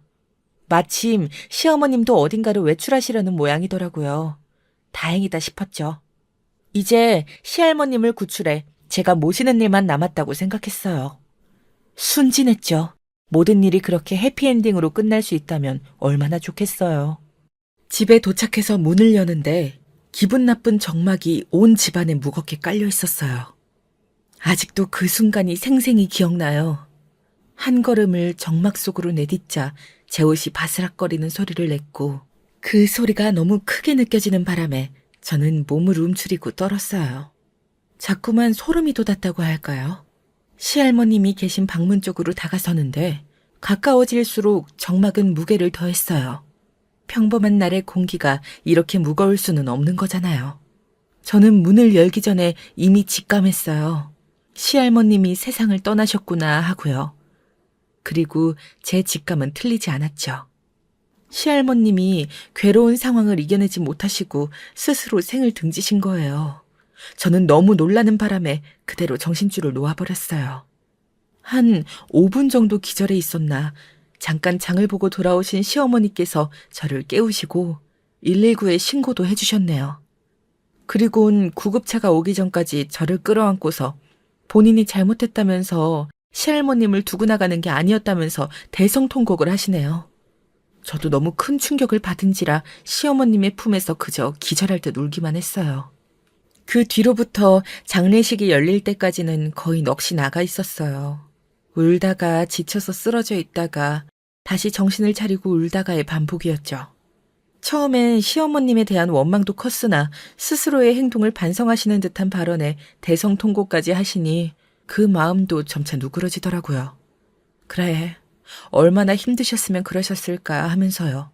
[SPEAKER 1] 마침 시어머님도 어딘가로 외출하시려는 모양이더라고요. 다행이다 싶었죠. 이제 시할머님을 구출해 제가 모시는 일만 남았다고 생각했어요. 순진했죠. 모든 일이 그렇게 해피엔딩으로 끝날 수 있다면 얼마나 좋겠어요. 집에 도착해서 문을 여는데 기분 나쁜 정막이 온 집안에 무겁게 깔려 있었어요. 아직도 그 순간이 생생히 기억나요. 한 걸음을 정막 속으로 내딛자 제 옷이 바스락거리는 소리를 냈고 그 소리가 너무 크게 느껴지는 바람에 저는 몸을 움츠리고 떨었어요. 자꾸만 소름이 돋았다고 할까요? 시할머님이 계신 방문 쪽으로 다가서는데 가까워질수록 정막은 무게를 더했어요. 평범한 날의 공기가 이렇게 무거울 수는 없는 거잖아요. 저는 문을 열기 전에 이미 직감했어요. 시할머님이 세상을 떠나셨구나 하고요. 그리고 제 직감은 틀리지 않았죠. 시할머님이 괴로운 상황을 이겨내지 못하시고 스스로 생을 등지신 거예요. 저는 너무 놀라는 바람에 그대로 정신줄을 놓아버렸어요. 한 5분 정도 기절해 있었나 잠깐 장을 보고 돌아오신 시어머니께서 저를 깨우시고 119에 신고도 해주셨네요. 그리고는 구급차가 오기 전까지 저를 끌어안고서 본인이 잘못했다면서 시할머님을 두고 나가는 게 아니었다면서 대성통곡을 하시네요. 저도 너무 큰 충격을 받은지라 시어머님의 품에서 그저 기절할 듯 울기만 했어요. 그 뒤로부터 장례식이 열릴 때까지는 거의 넋이 나가 있었어요. 울다가 지쳐서 쓰러져 있다가 다시 정신을 차리고 울다가의 반복이었죠. 처음엔 시어머님에 대한 원망도 컸으나 스스로의 행동을 반성하시는 듯한 발언에 대성통곡까지 하시니 그 마음도 점차 누그러지더라고요. 그래, 얼마나 힘드셨으면 그러셨을까 하면서요.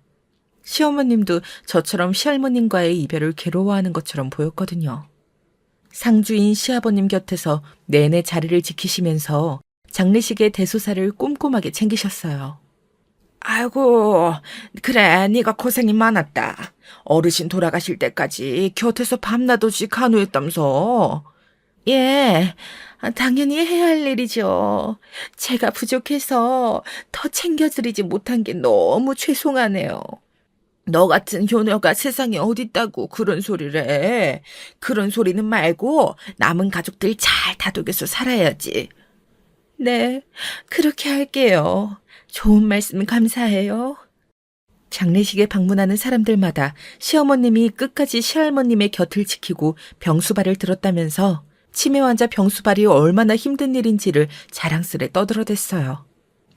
[SPEAKER 1] 시어머님도 저처럼 시할머님과의 이별을 괴로워하는 것처럼 보였거든요. 상주인 시아버님 곁에서 내내 자리를 지키시면서 장례식의 대소사를 꼼꼼하게 챙기셨어요. 아이고, 그래, 네가 고생이 많았다. 어르신 돌아가실 때까지 곁에서 밤낮없이 간호했다면서. 예, 당연히 해야 할 일이죠. 제가 부족해서 더 챙겨드리지 못한 게 너무 죄송하네요. 너 같은 효녀가 세상에 어딨다고 그런 소리를 해. 그런 소리는 말고 남은 가족들 잘 다독여서 살아야지. 네, 그렇게 할게요. 좋은 말씀 감사해요. 장례식에 방문하는 사람들마다 시어머님이 끝까지 시할머님의 곁을 지키고 병수발을 들었다면서 치매 환자 병수발이 얼마나 힘든 일인지를 자랑스레 떠들어댔어요.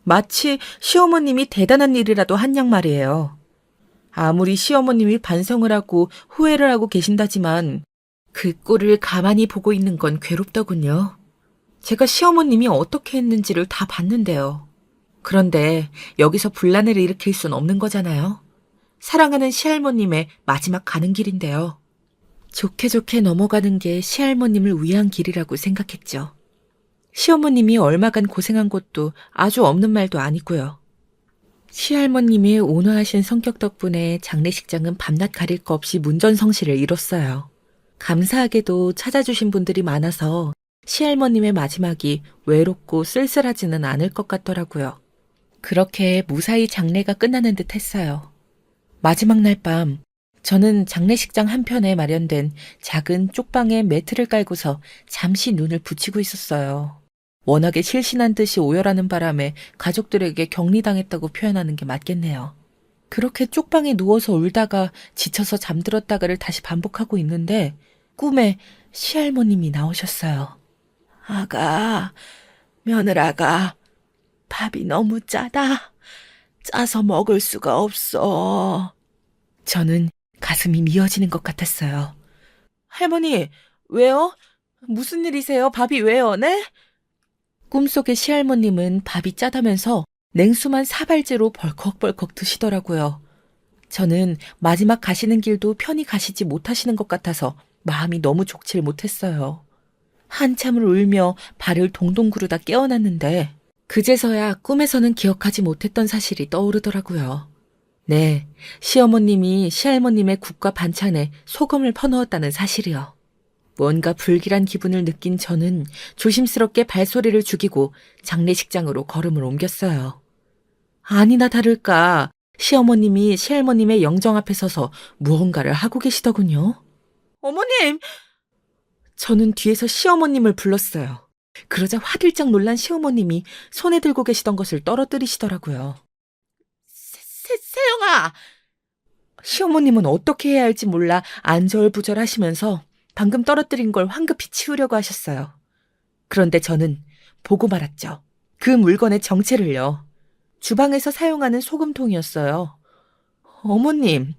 [SPEAKER 1] 마치 시어머님이 대단한 일이라도 한 양 말이에요. 아무리 시어머님이 반성을 하고 후회를 하고 계신다지만 그 꼴을 가만히 보고 있는 건 괴롭더군요. 제가 시어머님이 어떻게 했는지를 다 봤는데요. 그런데 여기서 분란을 일으킬 순 없는 거잖아요. 사랑하는 시할머님의 마지막 가는 길인데요. 좋게 좋게 넘어가는 게 시할머님을 위한 길이라고 생각했죠. 시어머님이 얼마간 고생한 것도 아주 없는 말도 아니고요. 시할머님의 온화하신 성격 덕분에 장례식장은 밤낮 가릴 거 없이 문전성시를 이뤘어요. 감사하게도 찾아주신 분들이 많아서 시할머님의 마지막이 외롭고 쓸쓸하지는 않을 것 같더라고요. 그렇게 무사히 장례가 끝나는 듯 했어요. 마지막 날 밤, 저는 장례식장 한편에 마련된 작은 쪽방에 매트를 깔고서 잠시 눈을 붙이고 있었어요. 워낙에 실신한 듯이 오열하는 바람에 가족들에게 격리당했다고 표현하는 게 맞겠네요. 그렇게 쪽방에 누워서 울다가 지쳐서 잠들었다가를 다시 반복하고 있는데 꿈에 시할머님이 나오셨어요. 아가, 며느라가, 밥이 너무 짜다. 짜서 먹을 수가 없어. 저는 가슴이 미어지는 것 같았어요. 할머니, 왜요? 무슨 일이세요? 밥이 왜요, 네? 꿈속의 시할머님은 밥이 짜다면서 냉수만 사발제로 벌컥벌컥 드시더라고요. 저는 마지막 가시는 길도 편히 가시지 못하시는 것 같아서 마음이 너무 좋질 못했어요. 한참을 울며 발을 동동 구르다 깨어났는데 그제서야 꿈에서는 기억하지 못했던 사실이 떠오르더라고요. 네, 시어머님이 시할머님의 국과 반찬에 소금을 퍼넣었다는 사실이요. 뭔가 불길한 기분을 느낀 저는 조심스럽게 발소리를 죽이고 장례식장으로 걸음을 옮겼어요. 아니나 다를까 시어머님이 시할머님의 영정 앞에 서서 무언가를 하고 계시더군요. 어머님! 저는 뒤에서 시어머님을 불렀어요. 그러자 화들짝 놀란 시어머님이 손에 들고 계시던 것을 떨어뜨리시더라고요. 세영아! 시어머님은 어떻게 해야 할지 몰라 안절부절하시면서 방금 떨어뜨린 걸 황급히 치우려고 하셨어요. 그런데 저는 보고 말았죠. 그 물건의 정체를요. 주방에서 사용하는 소금통이었어요. 어머님,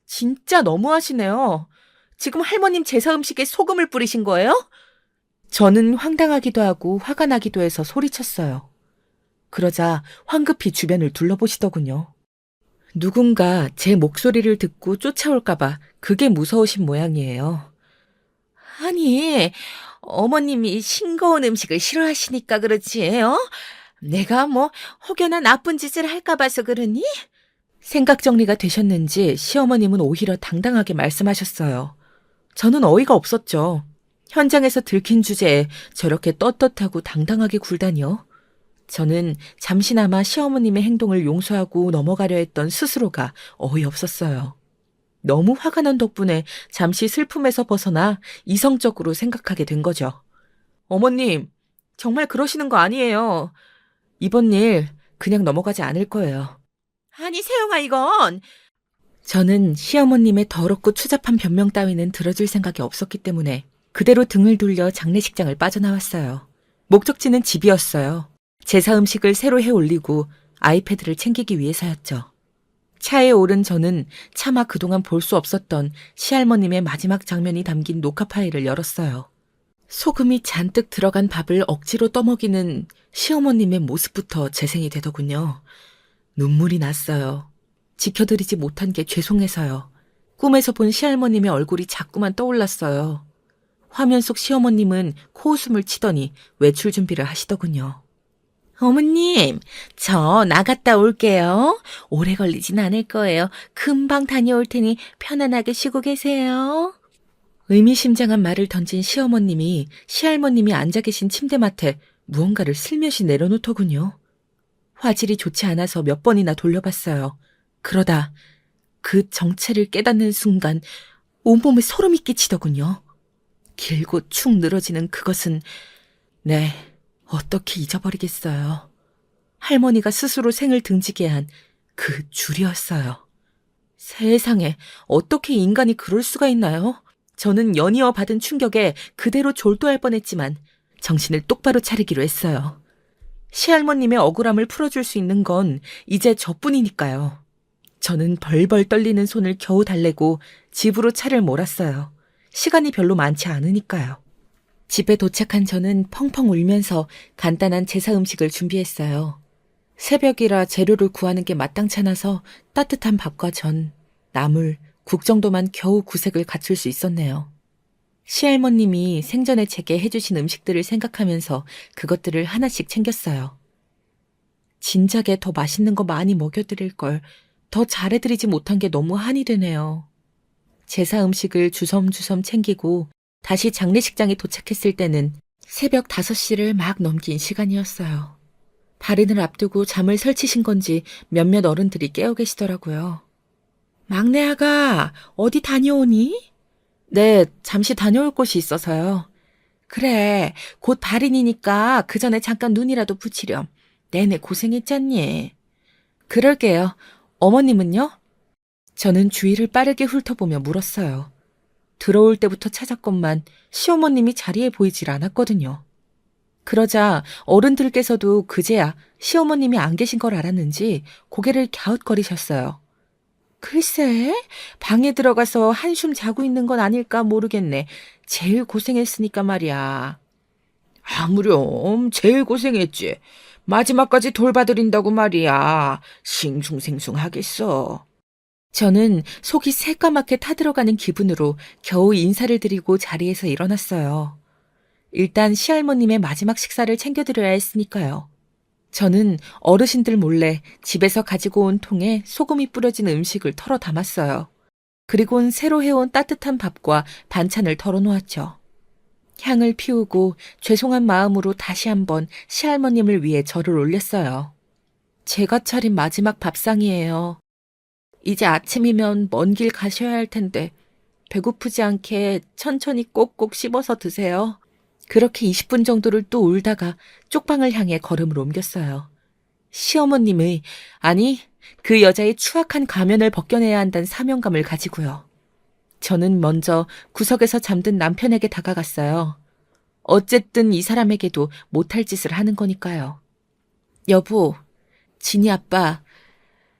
[SPEAKER 1] 진짜 너무하시네요. 지금 할머님 제사 음식에 소금을 뿌리신 거예요? 저는 황당하기도 하고 화가 나기도 해서 소리쳤어요. 그러자 황급히 주변을 둘러보시더군요. 누군가 제 목소리를 듣고 쫓아올까봐 그게 무서우신 모양이에요. 아니, 어머님이 싱거운 음식을 싫어하시니까 그렇지, 어? 내가 뭐 혹여나 나쁜 짓을 할까 봐서 그러니? 생각 정리가 되셨는지 시어머님은 오히려 당당하게 말씀하셨어요. 저는 어이가 없었죠. 현장에서 들킨 주제에 저렇게 떳떳하고 당당하게 굴다니요. 저는 잠시나마 시어머님의 행동을 용서하고 넘어가려 했던 스스로가 어이없었어요. 너무 화가 난 덕분에 잠시 슬픔에서 벗어나 이성적으로 생각하게 된 거죠. 어머님, 정말 그러시는 거 아니에요. 이번 일 그냥 넘어가지 않을 거예요. 아니, 세영아, 이건. 저는 시어머님의 더럽고 추잡한 변명 따위는 들어줄 생각이 없었기 때문에 그대로 등을 돌려 장례식장을 빠져나왔어요. 목적지는 집이었어요. 제사 음식을 새로 해 올리고 아이패드를 챙기기 위해서였죠. 차에 오른 저는 차마 그동안 볼 수 없었던 시할머님의 마지막 장면이 담긴 녹화 파일을 열었어요. 소금이 잔뜩 들어간 밥을 억지로 떠먹이는 시어머님의 모습부터 재생이 되더군요. 눈물이 났어요. 지켜드리지 못한 게 죄송해서요. 꿈에서 본 시할머님의 얼굴이 자꾸만 떠올랐어요. 화면 속 시어머님은 코웃음을 치더니 외출 준비를 하시더군요. 어머님, 저 나갔다 올게요. 오래 걸리진 않을 거예요. 금방 다녀올 테니 편안하게 쉬고 계세요. 의미심장한 말을 던진 시어머님이 시할머님이 앉아 계신 침대맡에 무언가를 슬며시 내려놓더군요. 화질이 좋지 않아서 몇 번이나 돌려봤어요. 그러다 그 정체를 깨닫는 순간 온몸에 소름이 끼치더군요. 길고 축 늘어지는 그것은 네, 어떻게 잊어버리겠어요. 할머니가 스스로 생을 등지게 한 그 줄이었어요. 세상에 어떻게 인간이 그럴 수가 있나요? 저는 연이어 받은 충격에 그대로 졸도할 뻔했지만 정신을 똑바로 차리기로 했어요. 시할머님의 억울함을 풀어줄 수 있는 건 이제 저뿐이니까요. 저는 벌벌 떨리는 손을 겨우 달래고 집으로 차를 몰았어요. 시간이 별로 많지 않으니까요. 집에 도착한 저는 펑펑 울면서 간단한 제사 음식을 준비했어요. 새벽이라 재료를 구하는 게 마땅찮아서 따뜻한 밥과 전, 나물, 국 정도만 겨우 구색을 갖출 수 있었네요. 시할머님이 생전에 제게 해주신 음식들을 생각하면서 그것들을 하나씩 챙겼어요. 진작에 더 맛있는 거 많이 먹여드릴 걸 더 잘해드리지 못한 게 너무 한이 되네요. 제사 음식을 주섬주섬 챙기고 다시 장례식장에 도착했을 때는 새벽 5시를 막 넘긴 시간이었어요. 발인을 앞두고 잠을 설치신 건지 몇몇 어른들이 깨어 계시더라고요. 막내 아가, 어디 다녀오니? 네, 잠시 다녀올 곳이 있어서요. 그래, 곧 발인이니까 그 전에 잠깐 눈이라도 붙이렴. 내내 고생했잖니. 그럴게요. 어머님은요? 저는 주위를 빠르게 훑어보며 물었어요. 들어올 때부터 찾았건만 시어머님이 자리에 보이질 않았거든요. 그러자 어른들께서도 그제야 시어머님이 안 계신 걸 알았는지 고개를 갸웃거리셨어요. 글쎄, 방에 들어가서 한숨 자고 있는 건 아닐까 모르겠네. 제일 고생했으니까 말이야. 아무렴, 제일 고생했지. 마지막까지 돌봐드린다고 말이야. 싱숭생숭하겠어. 저는 속이 새까맣게 타들어가는 기분으로 겨우 인사를 드리고 자리에서 일어났어요. 일단 시할머님의 마지막 식사를 챙겨드려야 했으니까요. 저는 어르신들 몰래 집에서 가지고 온 통에 소금이 뿌려진 음식을 털어 담았어요. 그리고는 새로 해온 따뜻한 밥과 반찬을 털어놓았죠. 향을 피우고 죄송한 마음으로 다시 한번 시할머님을 위해 절을 올렸어요. 제가 차린 마지막 밥상이에요. 이제 아침이면 먼 길 가셔야 할 텐데 배고프지 않게 천천히 꼭꼭 씹어서 드세요. 그렇게 20분 정도를 또 울다가 쪽방을 향해 걸음을 옮겼어요. 시어머님의, 아니, 그 여자의 추악한 가면을 벗겨내야 한다는 사명감을 가지고요. 저는 먼저 구석에서 잠든 남편에게 다가갔어요. 어쨌든 이 사람에게도 못할 짓을 하는 거니까요. 여보, 진이 아빠,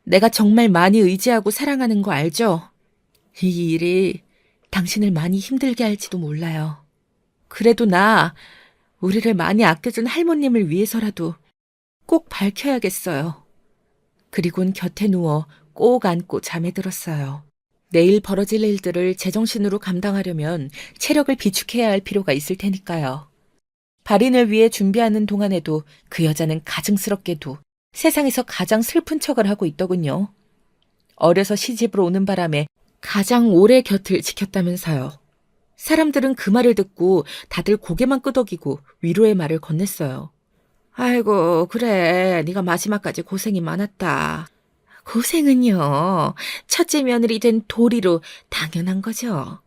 [SPEAKER 1] 내가 정말 많이 의지하고 사랑하는 거 알죠? 이 일이 당신을 많이 힘들게 할지도 몰라요. 그래도 우리를 많이 아껴준 할머님을 위해서라도 꼭 밝혀야겠어요. 그리곤 곁에 누워 꼭 안고 잠에 들었어요. 내일 벌어질 일들을 제정신으로 감당하려면 체력을 비축해야 할 필요가 있을 테니까요. 발인을 위해 준비하는 동안에도 그 여자는 가증스럽게도 세상에서 가장 슬픈 척을 하고 있더군요. 어려서 시집으로 오는 바람에 가장 오래 곁을 지켰다면서요. 사람들은 그 말을 듣고 다들 고개만 끄덕이고 위로의 말을 건넸어요. 아이고, 그래. 네가 마지막까지 고생이 많았다. 고생은요. 첫째 며느리 된 도리로 당연한 거죠.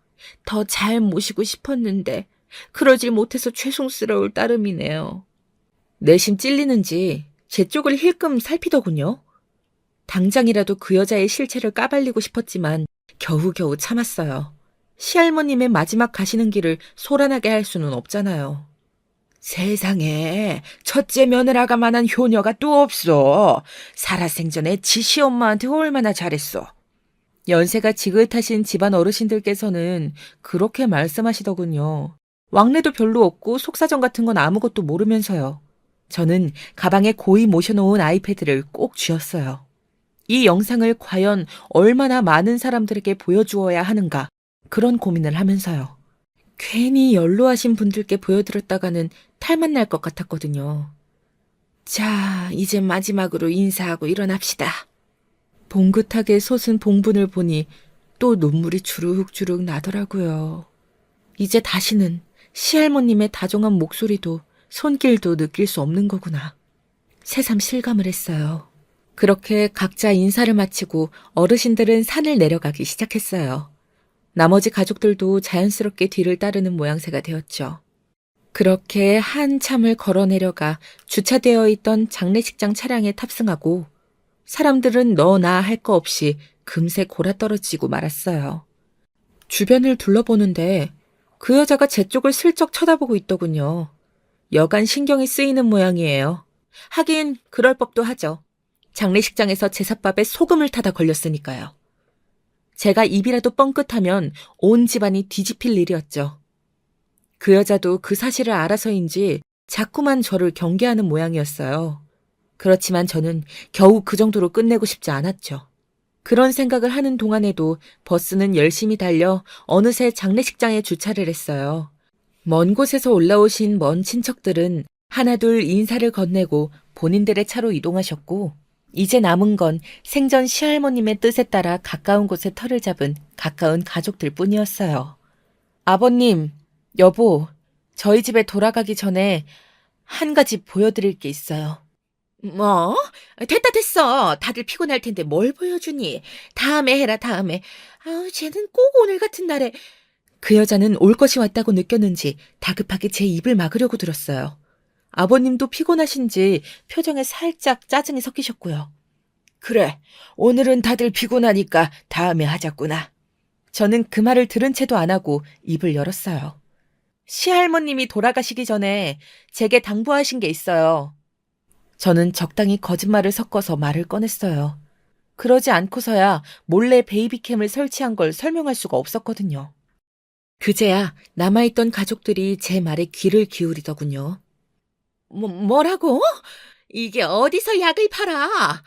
[SPEAKER 1] 더 잘 모시고 싶었는데 그러질 못해서 죄송스러울 따름이네요. 내심 찔리는지 제 쪽을 힐끔 살피더군요. 당장이라도 그 여자의 실체를 까발리고 싶었지만 겨우겨우 참았어요. 시할머님의 마지막 가시는 길을 소란하게 할 수는 없잖아요. 세상에 첫째 며느라가 만한 효녀가 또 없어. 살아생전에 지 시엄마한테 얼마나 잘했어. 연세가 지긋하신 집안 어르신들께서는 그렇게 말씀하시더군요. 왕래도 별로 없고 속사정 같은 건 아무것도 모르면서요. 저는 가방에 고이 모셔놓은 아이패드를 꼭 쥐었어요. 이 영상을 과연 얼마나 많은 사람들에게 보여주어야 하는가 그런 고민을 하면서요. 괜히 연로하신 분들께 보여드렸다가는 탈만 날 것 같았거든요. 자, 이제 마지막으로 인사하고 일어납시다. 봉긋하게 솟은 봉분을 보니 또 눈물이 주룩주룩 나더라고요. 이제 다시는 시할머님의 다정한 목소리도 손길도 느낄 수 없는 거구나. 새삼 실감을 했어요. 그렇게 각자 인사를 마치고 어르신들은 산을 내려가기 시작했어요. 나머지 가족들도 자연스럽게 뒤를 따르는 모양새가 되었죠. 그렇게 한참을 걸어 내려가 주차되어 있던 장례식장 차량에 탑승하고 사람들은 너나 할 거 없이 금세 골아떨어지고 말았어요. 주변을 둘러보는데 그 여자가 제 쪽을 슬쩍 쳐다보고 있더군요. 여간 신경이 쓰이는 모양이에요. 하긴 그럴 법도 하죠. 장례식장에서 제삿밥에 소금을 타다 걸렸으니까요. 제가 입이라도 뻥끗하면 온 집안이 뒤집힐 일이었죠. 그 여자도 그 사실을 알아서인지 자꾸만 저를 경계하는 모양이었어요. 그렇지만 저는 겨우 그 정도로 끝내고 싶지 않았죠. 그런 생각을 하는 동안에도 버스는 열심히 달려 어느새 장례식장에 주차를 했어요. 먼 곳에서 올라오신 먼 친척들은 하나둘 인사를 건네고 본인들의 차로 이동하셨고 이제 남은 건 생전 시할머님의 뜻에 따라 가까운 곳에 터를 잡은 가까운 가족들 뿐이었어요. 아버님, 여보, 저희 집에 돌아가기 전에 한 가지 보여드릴 게 있어요. 뭐? 됐어. 다들 피곤할 텐데 뭘 보여주니? 다음에 해라, 다음에. 아우, 쟤는 꼭 오늘 같은 날에. 그 여자는 올 것이 왔다고 느꼈는지 다급하게 제 입을 막으려고 들었어요. 아버님도 피곤하신지 표정에 살짝 짜증이 섞이셨고요. 그래, 오늘은 다들 피곤하니까 다음에 하자꾸나. 저는 그 말을 들은 채도 안 하고 입을 열었어요. 시할머님이 돌아가시기 전에 제게 당부하신 게 있어요. 저는 적당히 거짓말을 섞어서 말을 꺼냈어요. 그러지 않고서야 몰래 베이비캠을 설치한 걸 설명할 수가 없었거든요. 그제야 남아있던 가족들이 제 말에 귀를 기울이더군요. 뭐라고? 이게 어디서 약을 팔아?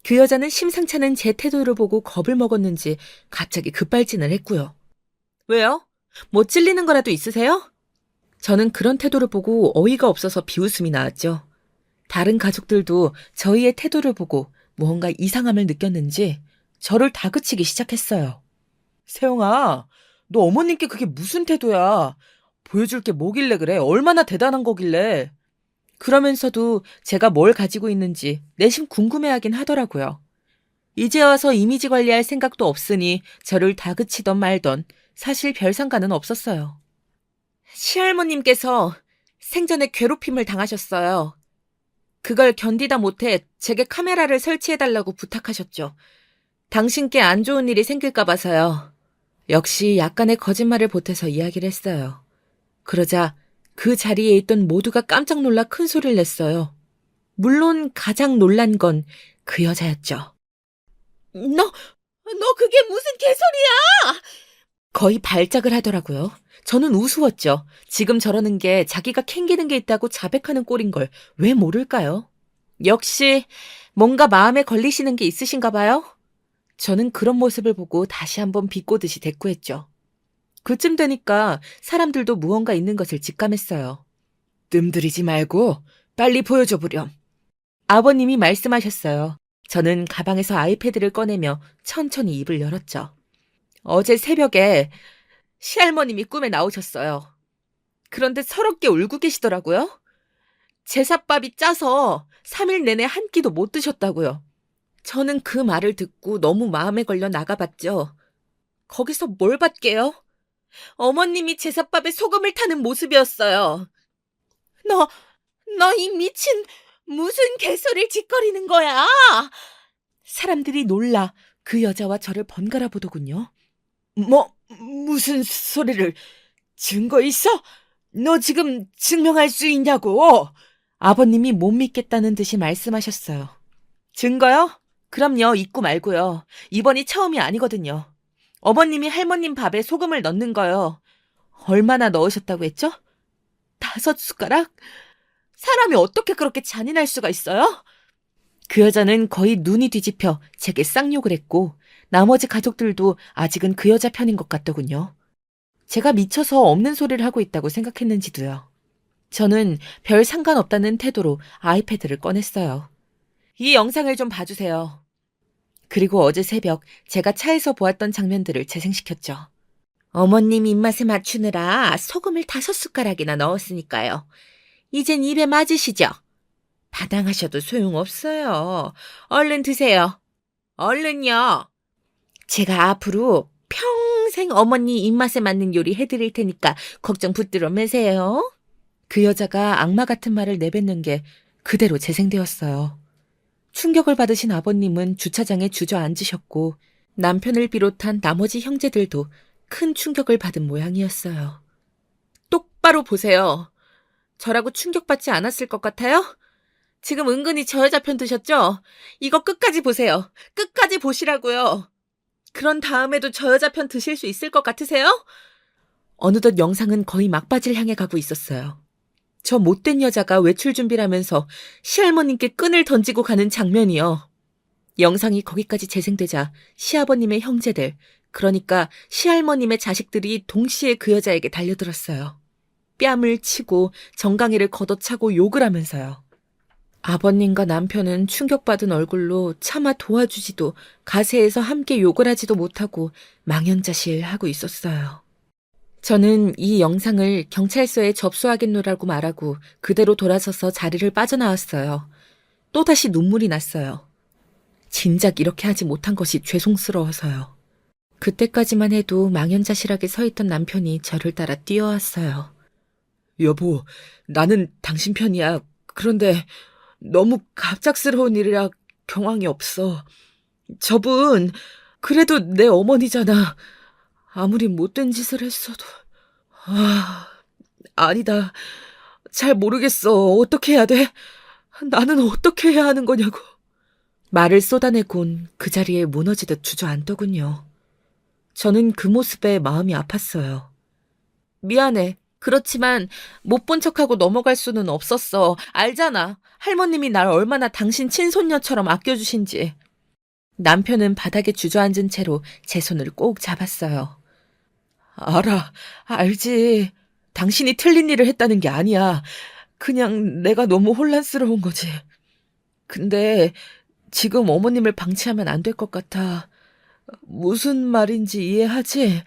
[SPEAKER 1] 그 여자는 심상찮은 제 태도를 보고 겁을 먹었는지 갑자기 급발진을 했고요. 왜요? 뭐 찔리는 거라도 있으세요? 저는 그런 태도를 보고 어이가 없어서 비웃음이 나왔죠. 다른 가족들도 저희의 태도를 보고 무언가 이상함을 느꼈는지 저를 다그치기 시작했어요. 세영아, 너 어머님께 그게 무슨 태도야? 보여줄 게 뭐길래 그래? 얼마나 대단한 거길래? 그러면서도 제가 뭘 가지고 있는지 내심 궁금해하긴 하더라고요. 이제 와서 이미지 관리할 생각도 없으니 저를 다그치던 말던 사실 별 상관은 없었어요. 시할머님께서 생전에 괴롭힘을 당하셨어요. 그걸 견디다 못해 제게 카메라를 설치해달라고 부탁하셨죠. 당신께 안 좋은 일이 생길까 봐서요. 역시 약간의 거짓말을 보태서 이야기를 했어요. 그러자 그 자리에 있던 모두가 깜짝 놀라 큰 소리를 냈어요. 물론 가장 놀란 건 그 여자였죠. 너 그게 무슨 개소리야! 거의 발작을 하더라고요. 저는 우스웠죠. 지금 저러는 게 자기가 캥기는 게 있다고 자백하는 꼴인 걸 왜 모를까요? 역시 뭔가 마음에 걸리시는 게 있으신가 봐요. 저는 그런 모습을 보고 다시 한번 비꼬듯이 대꾸했죠. 그쯤 되니까 사람들도 무언가 있는 것을 직감했어요. 뜸들이지 말고 빨리 보여줘 보렴. 아버님이 말씀하셨어요. 저는 가방에서 아이패드를 꺼내며 천천히 입을 열었죠. 어제 새벽에 시할머님이 꿈에 나오셨어요. 그런데 서럽게 울고 계시더라고요. 제삿밥이 짜서 3일 내내 한 끼도 못 드셨다고요. 저는 그 말을 듣고 너무 마음에 걸려 나가봤죠. 거기서 뭘 받게요? 어머님이 제삿밥에 소금을 타는 모습이었어요. 너 이 미친 무슨 개소리를 짓거리는 거야? 사람들이 놀라 그 여자와 저를 번갈아 보더군요. 무슨 소리를? 증거 있어? 너 지금 증명할 수 있냐고? 아버님이 못 믿겠다는 듯이 말씀하셨어요. 증거요? 그럼요, 있고 말고요. 이번이 처음이 아니거든요. 어머님이 할머님 밥에 소금을 넣는 거요. 얼마나 넣으셨다고 했죠? 5숟가락? 사람이 어떻게 그렇게 잔인할 수가 있어요? 그 여자는 거의 눈이 뒤집혀 제게 쌍욕을 했고 나머지 가족들도 아직은 그 여자 편인 것 같더군요. 제가 미쳐서 없는 소리를 하고 있다고 생각했는지도요. 저는 별 상관없다는 태도로 아이패드를 꺼냈어요. 이 영상을 좀 봐주세요. 그리고 어제 새벽 제가 차에서 보았던 장면들을 재생시켰죠. 어머님 입맛에 맞추느라 소금을 5숟가락이나 넣었으니까요. 이젠 입에 맞으시죠? 반항하셔도 소용없어요. 얼른 드세요. 얼른요. 제가 앞으로 평생 어머니 입맛에 맞는 요리 해드릴 테니까 걱정 붙들어 매세요. 그 여자가 악마 같은 말을 내뱉는 게 그대로 재생되었어요. 충격을 받으신 아버님은 주차장에 주저앉으셨고 남편을 비롯한 나머지 형제들도 큰 충격을 받은 모양이었어요. 똑바로 보세요. 저라고 충격받지 않았을 것 같아요? 지금 은근히 저 여자 편 드셨죠? 이거 끝까지 보세요. 끝까지 보시라고요. 그런 다음에도 저 여자 편 드실 수 있을 것 같으세요? 어느덧 영상은 거의 막바지를 향해 가고 있었어요. 저 못된 여자가 외출 준비를 하면서 시할머님께 끈을 던지고 가는 장면이요. 영상이 거기까지 재생되자 시아버님의 형제들, 그러니까 시할머님의 자식들이 동시에 그 여자에게 달려들었어요. 뺨을 치고 정강이를 걷어차고 욕을 하면서요. 아버님과 남편은 충격받은 얼굴로 차마 도와주지도 가세에서 함께 욕을 하지도 못하고 망연자실하고 있었어요. 저는 이 영상을 경찰서에 접수하겠노라고 말하고 그대로 돌아서서 자리를 빠져나왔어요. 또다시 눈물이 났어요. 진작 이렇게 하지 못한 것이 죄송스러워서요. 그때까지만 해도 망연자실하게 서 있던 남편이 저를 따라 뛰어왔어요. 여보, 나는 당신 편이야. 그런데 너무 갑작스러운 일이라 경황이 없어. 저분, 그래도 내 어머니잖아. 아무리 못된 짓을 했어도. 아니다. 잘 모르겠어. 어떻게 해야 돼? 나는 어떻게 해야 하는 거냐고. 말을 쏟아내곤 그 자리에 무너지듯 주저앉더군요. 저는 그 모습에 마음이 아팠어요. 미안해. 그렇지만 못 본 척하고 넘어갈 수는 없었어. 알잖아. 할머님이 날 얼마나 당신 친손녀처럼 아껴주신지. 남편은 바닥에 주저앉은 채로 제 손을 꼭 잡았어요. 알아. 알지. 당신이 틀린 일을 했다는 게 아니야. 그냥 내가 너무 혼란스러운 거지. 근데 지금 어머님을 방치하면 안 될 것 같아. 무슨 말인지 이해하지?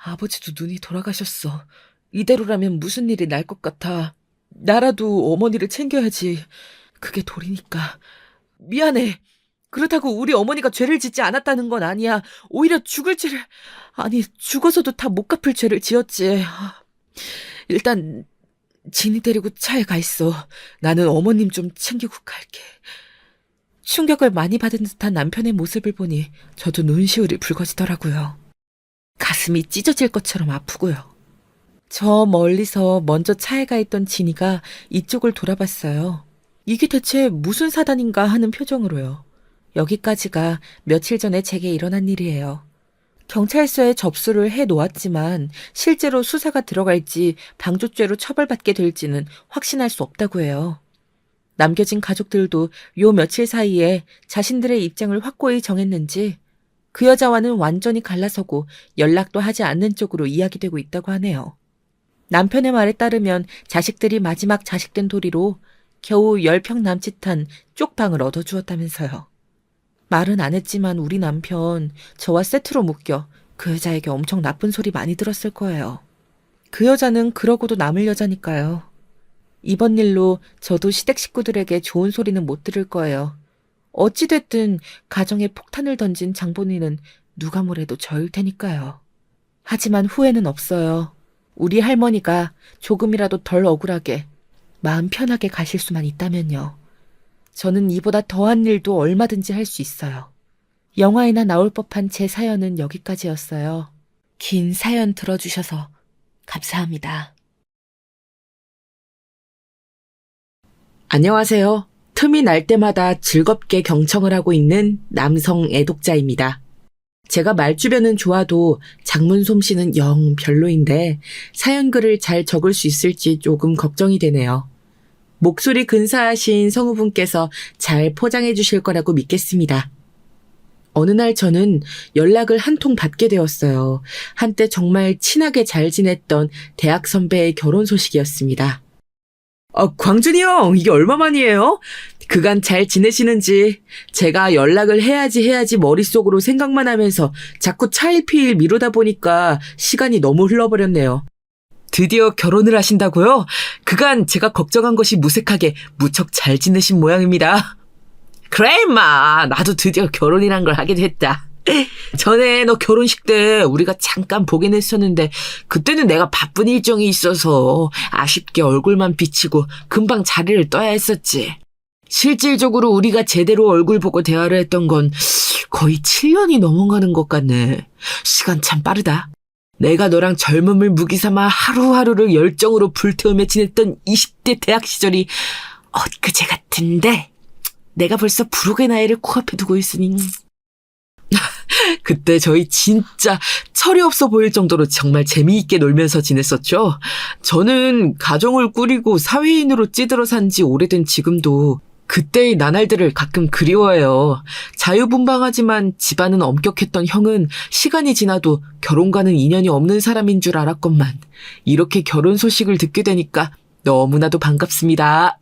[SPEAKER 1] 아버지도 눈이 돌아가셨어. 이대로라면 무슨 일이 날 것 같아. 나라도 어머니를 챙겨야지. 그게 도리니까. 미안해. 그렇다고 우리 어머니가 죄를 짓지 않았다는 건 아니야. 오히려 죽을 죄를, 아니, 죽어서도 다 못 갚을 죄를 지었지. 일단 진이 데리고 차에 가 있어. 나는 어머님 좀 챙기고 갈게. 충격을 많이 받은 듯한 남편의 모습을 보니 저도 눈시울이 붉어지더라고요. 가슴이 찢어질 것처럼 아프고요. 저 멀리서 먼저 차에 가 있던 진이가 이쪽을 돌아봤어요. 이게 대체 무슨 사단인가 하는 표정으로요. 여기까지가 며칠 전에 제게 일어난 일이에요. 경찰서에 접수를 해 놓았지만 실제로 수사가 들어갈지 방조죄로 처벌받게 될지는 확신할 수 없다고 해요. 남겨진 가족들도 요 며칠 사이에 자신들의 입장을 확고히 정했는지 그 여자와는 완전히 갈라서고 연락도 하지 않는 쪽으로 이야기되고 있다고 하네요. 남편의 말에 따르면 자식들이 마지막 자식된 도리로 겨우 10평 남짓한 쪽방을 얻어주었다면서요. 말은 안 했지만 우리 남편 저와 세트로 묶여 그 여자에게 엄청 나쁜 소리 많이 들었을 거예요. 그 여자는 그러고도 남을 여자니까요. 이번 일로 저도 시댁 식구들에게 좋은 소리는 못 들을 거예요. 어찌됐든 가정에 폭탄을 던진 장본인은 누가 뭐래도 저일 테니까요. 하지만 후회는 없어요. 우리 할머니가 조금이라도 덜 억울하게 마음 편하게 가실 수만 있다면요. 저는 이보다 더한 일도 얼마든지 할 수 있어요. 영화에나 나올 법한 제 사연은 여기까지였어요. 긴 사연 들어주셔서 감사합니다. 안녕하세요. 틈이 날 때마다 즐겁게 경청을 하고 있는 남성 애독자입니다. 제가 말주변은 좋아도 장문 솜씨는 영 별로인데 사연글을 잘 적을 수 있을지 조금 걱정이 되네요. 목소리 근사하신 성우분께서 잘 포장해 주실 거라고 믿겠습니다. 어느 날 저는 연락을 한 통 받게 되었어요. 한때 정말 친하게 잘 지냈던 대학 선배의 결혼 소식이었습니다. 광준이 형, 이게 얼마만이에요? 그간 잘 지내시는지 제가 연락을 해야지 머릿속으로 생각만 하면서 자꾸 차일피일 미루다 보니까 시간이 너무 흘러버렸네요. 드디어 결혼을 하신다고요? 그간 제가 걱정한 것이 무색하게 무척 잘 지내신 모양입니다. 그래 임마, 나도 드디어 결혼이란 걸 하게 됐다. 전에 너 결혼식 때 우리가 잠깐 보긴 했었는데 그때는 내가 바쁜 일정이 있어서 아쉽게 얼굴만 비치고 금방 자리를 떠야 했었지. 실질적으로 우리가 제대로 얼굴 보고 대화를 했던 건 거의 7년이 넘어가는 것 같네. 시간 참 빠르다. 내가 너랑 젊음을 무기삼아 하루하루를 열정으로 불태우며 지냈던 20대 대학 시절이 엊그제 같은데 내가 벌써 불혹의 나이를 코앞에 두고 있으니 그때 저희 진짜 철이 없어 보일 정도로 정말 재미있게 놀면서 지냈었죠. 저는 가정을 꾸리고 사회인으로 찌들어 산 지 오래된 지금도 그때의 나날들을 가끔 그리워해요. 자유분방하지만 집안은 엄격했던 형은 시간이 지나도 결혼과는 인연이 없는 사람인 줄 알았건만 이렇게 결혼 소식을 듣게 되니까 너무나도 반갑습니다.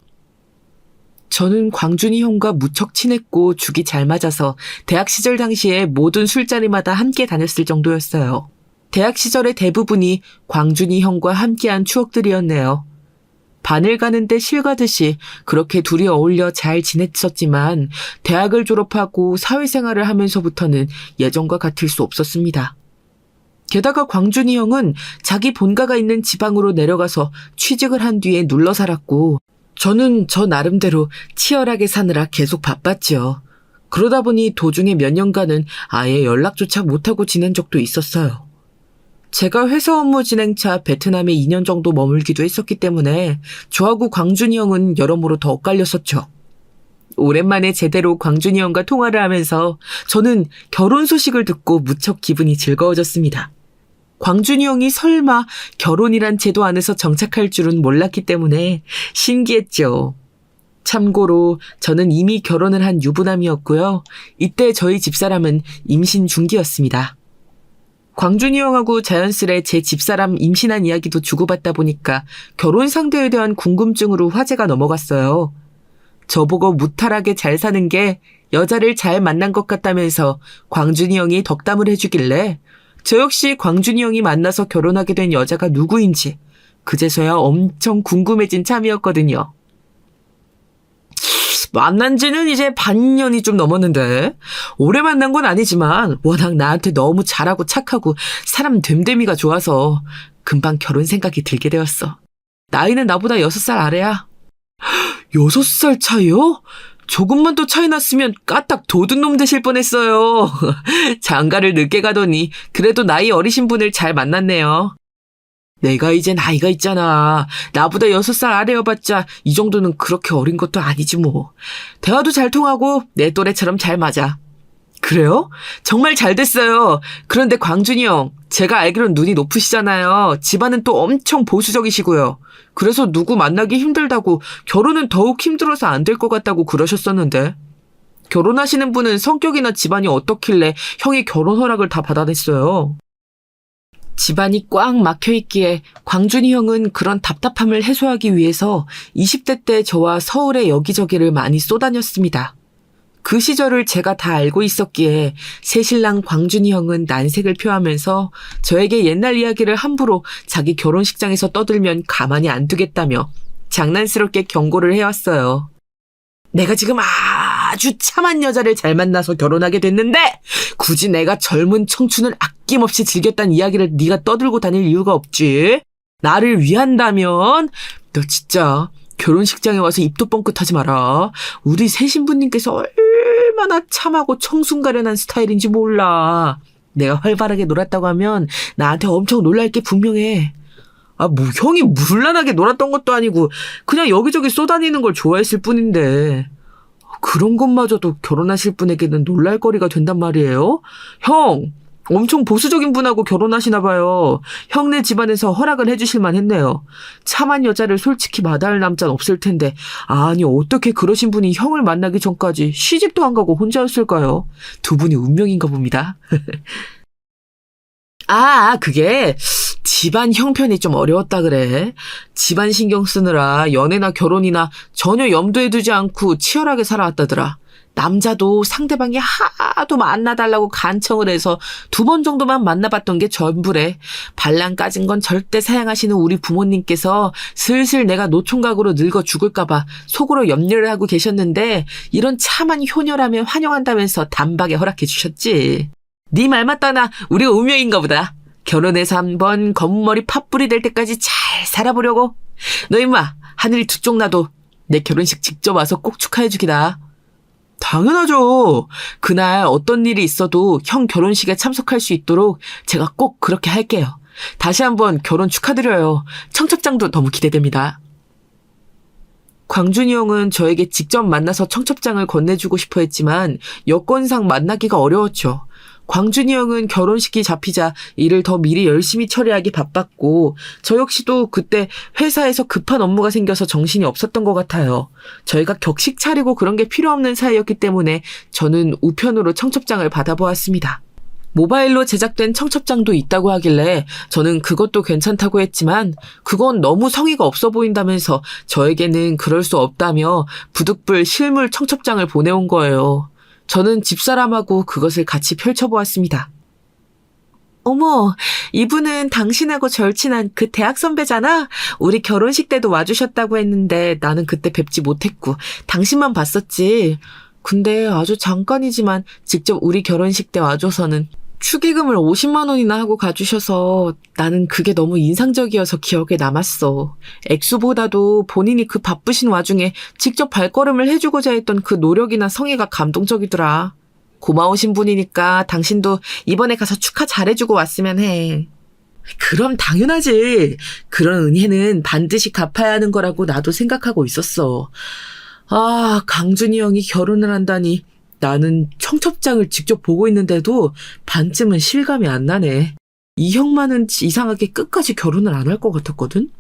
[SPEAKER 1] 저는 광준이 형과 무척 친했고 죽이 잘 맞아서 대학 시절 당시에 모든 술자리마다 함께 다녔을 정도였어요. 대학 시절의 대부분이 광준이 형과 함께한 추억들이었네요. 바늘 가는데 실 가듯이 그렇게 둘이 어울려 잘 지냈었지만 대학을 졸업하고 사회생활을 하면서부터는 예전과 같을 수 없었습니다. 게다가 광준이 형은 자기 본가가 있는 지방으로 내려가서 취직을 한 뒤에 눌러 살았고 저는 저 나름대로 치열하게 사느라 계속 바빴죠. 그러다 보니 도중에 몇 년간은 아예 연락조차 못하고 지낸 적도 있었어요. 제가 회사 업무 진행차 베트남에 2년 정도 머물기도 했었기 때문에 저하고 광준이 형은 여러모로 더 엇갈렸었죠. 오랜만에 제대로 광준이 형과 통화를 하면서 저는 결혼 소식을 듣고 무척 기분이 즐거워졌습니다. 광준이 형이 설마 결혼이란 제도 안에서 정착할 줄은 몰랐기 때문에 신기했죠. 참고로 저는 이미 결혼을 한 유부남이었고요. 이때 저희 집사람은 임신 중기였습니다. 광준이 형하고 자연스레 제 집사람 임신한 이야기도 주고받다 보니까 결혼 상대에 대한 궁금증으로 화제가 넘어갔어요. 저보고 무탈하게 잘 사는 게 여자를 잘 만난 것 같다면서 광준이 형이 덕담을 해주길래 저 역시 광준이 형이 만나서 결혼하게 된 여자가 누구인지 그제서야 엄청 궁금해진 참이었거든요. 만난 지는 이제 반년이 좀 넘었는데 오래 만난 건 아니지만 워낙 나한테 너무 잘하고 착하고 사람 됨됨이가 좋아서 금방 결혼 생각이 들게 되었어. 나이는 나보다 6살 아래야. 6살 차이요? 조금만 더 차이 났으면 까딱 도둑놈 되실 뻔했어요. 장가를 늦게 가더니 그래도 나이 어리신 분을 잘 만났네요. 내가 이제 나이가 있잖아. 나보다 6살 아래여봤자 이 정도는 그렇게 어린 것도 아니지 뭐. 대화도 잘 통하고 내 또래처럼 잘 맞아. 그래요? 정말 잘 됐어요. 그런데 광준이 형, 제가 알기론 눈이 높으시잖아요. 집안은 또 엄청 보수적이시고요. 그래서 누구 만나기 힘들다고 결혼은 더욱 힘들어서 안 될 것 같다고 그러셨었는데. 결혼하시는 분은 성격이나 집안이 어떻길래 형이 결혼 허락을 다 받아냈어요. 집안이 꽉 막혀있기에 광준이 형은 그런 답답함을 해소하기 위해서 20대 때 저와 서울의 여기저기를 많이 쏘다녔습니다. 그 시절을 제가 다 알고 있었기에 새신랑 광준이 형은 난색을 표하면서 저에게 옛날 이야기를 함부로 자기 결혼식장에서 떠들면 가만히 안 두겠다며 장난스럽게 경고를 해왔어요. 내가 지금 아주 참한 여자를 잘 만나서 결혼하게 됐는데 굳이 내가 젊은 청춘을 아낌없이 즐겼다는 이야기를 네가 떠들고 다닐 이유가 없지. 나를 위한다면 너 진짜 결혼식장에 와서 입도 뻥끗하지 마라. 우리 새 신부님께서 얼마나 참하고 청순가련한 스타일인지 몰라. 내가 활발하게 놀았다고 하면 나한테 엄청 놀랄 게 분명해. 뭐 형이 물란하게 놀았던 것도 아니고 그냥 여기저기 쏘다니는 걸 좋아했을 뿐인데 그런 것마저도 결혼하실 분에게는 놀랄거리가 된단 말이에요? 형! 엄청 보수적인 분하고 결혼하시나 봐요. 형네 집안에서 허락을 해주실 만했네요. 참한 여자를 솔직히 마다할 남자는 없을 텐데 아니 어떻게 그러신 분이 형을 만나기 전까지 시집도 안 가고 혼자였을까요? 두 분이 운명인가 봅니다. 그게 집안 형편이 좀 어려웠다 그래. 집안 신경 쓰느라 연애나 결혼이나 전혀 염두에 두지 않고 치열하게 살아왔다더라. 남자도 상대방이 하도 만나달라고 간청을 해서 2번 정도만 만나봤던 게 전부래. 발랑 까진 건 절대 사양하시는 우리 부모님께서 슬슬 내가 노총각으로 늙어 죽을까봐 속으로 염려를 하고 계셨는데 이런 참한 효녀라면 환영한다면서 단박에 허락해 주셨지. 네 말 맞다나 우리가 운명인가 보다. 결혼해서 한번 검은머리 팥불이 될 때까지 잘 살아보려고. 너 임마 하늘이 두 쪽 나도 내 결혼식 직접 와서 꼭 축하해주기다. 당연하죠. 그날 어떤 일이 있어도 형 결혼식에 참석할 수 있도록 제가 꼭 그렇게 할게요. 다시 한번 결혼 축하드려요. 청첩장도 너무 기대됩니다. 광준이 형은 저에게 직접 만나서 청첩장을 건네주고 싶어 했지만 여건상 만나기가 어려웠죠. 광준이 형은 결혼식이 잡히자 일을 더 미리 열심히 처리하기 바빴고 저 역시도 그때 회사에서 급한 업무가 생겨서 정신이 없었던 것 같아요. 저희가 격식 차리고 그런 게 필요 없는 사이였기 때문에 저는 우편으로 청첩장을 받아보았습니다. 모바일로 제작된 청첩장도 있다고 하길래 저는 그것도 괜찮다고 했지만 그건 너무 성의가 없어 보인다면서 저에게는 그럴 수 없다며 부득불 실물 청첩장을 보내온 거예요. 저는 집사람하고 그것을 같이 펼쳐보았습니다. 어머, 이분은 당신하고 절친한 그 대학 선배잖아? 우리 결혼식 때도 와주셨다고 했는데 나는 그때 뵙지 못했고 당신만 봤었지. 근데 아주 잠깐이지만 직접 우리 결혼식 때 와줘서는 축의금을 50만 원이나 하고 가주셔서 나는 그게 너무 인상적이어서 기억에 남았어. 액수보다도 본인이 그 바쁘신 와중에 직접 발걸음을 해주고자 했던 그 노력이나 성의가 감동적이더라. 고마우신 분이니까 당신도 이번에 가서 축하 잘해주고 왔으면 해. 그럼 당연하지. 그런 은혜는 반드시 갚아야 하는 거라고 나도 생각하고 있었어. 강준이 형이 결혼을 한다니. 나는 청첩장을 직접 보고 있는데도 반쯤은 실감이 안 나네. 이 형만은 이상하게 끝까지 결혼을 안 할 것 같았거든?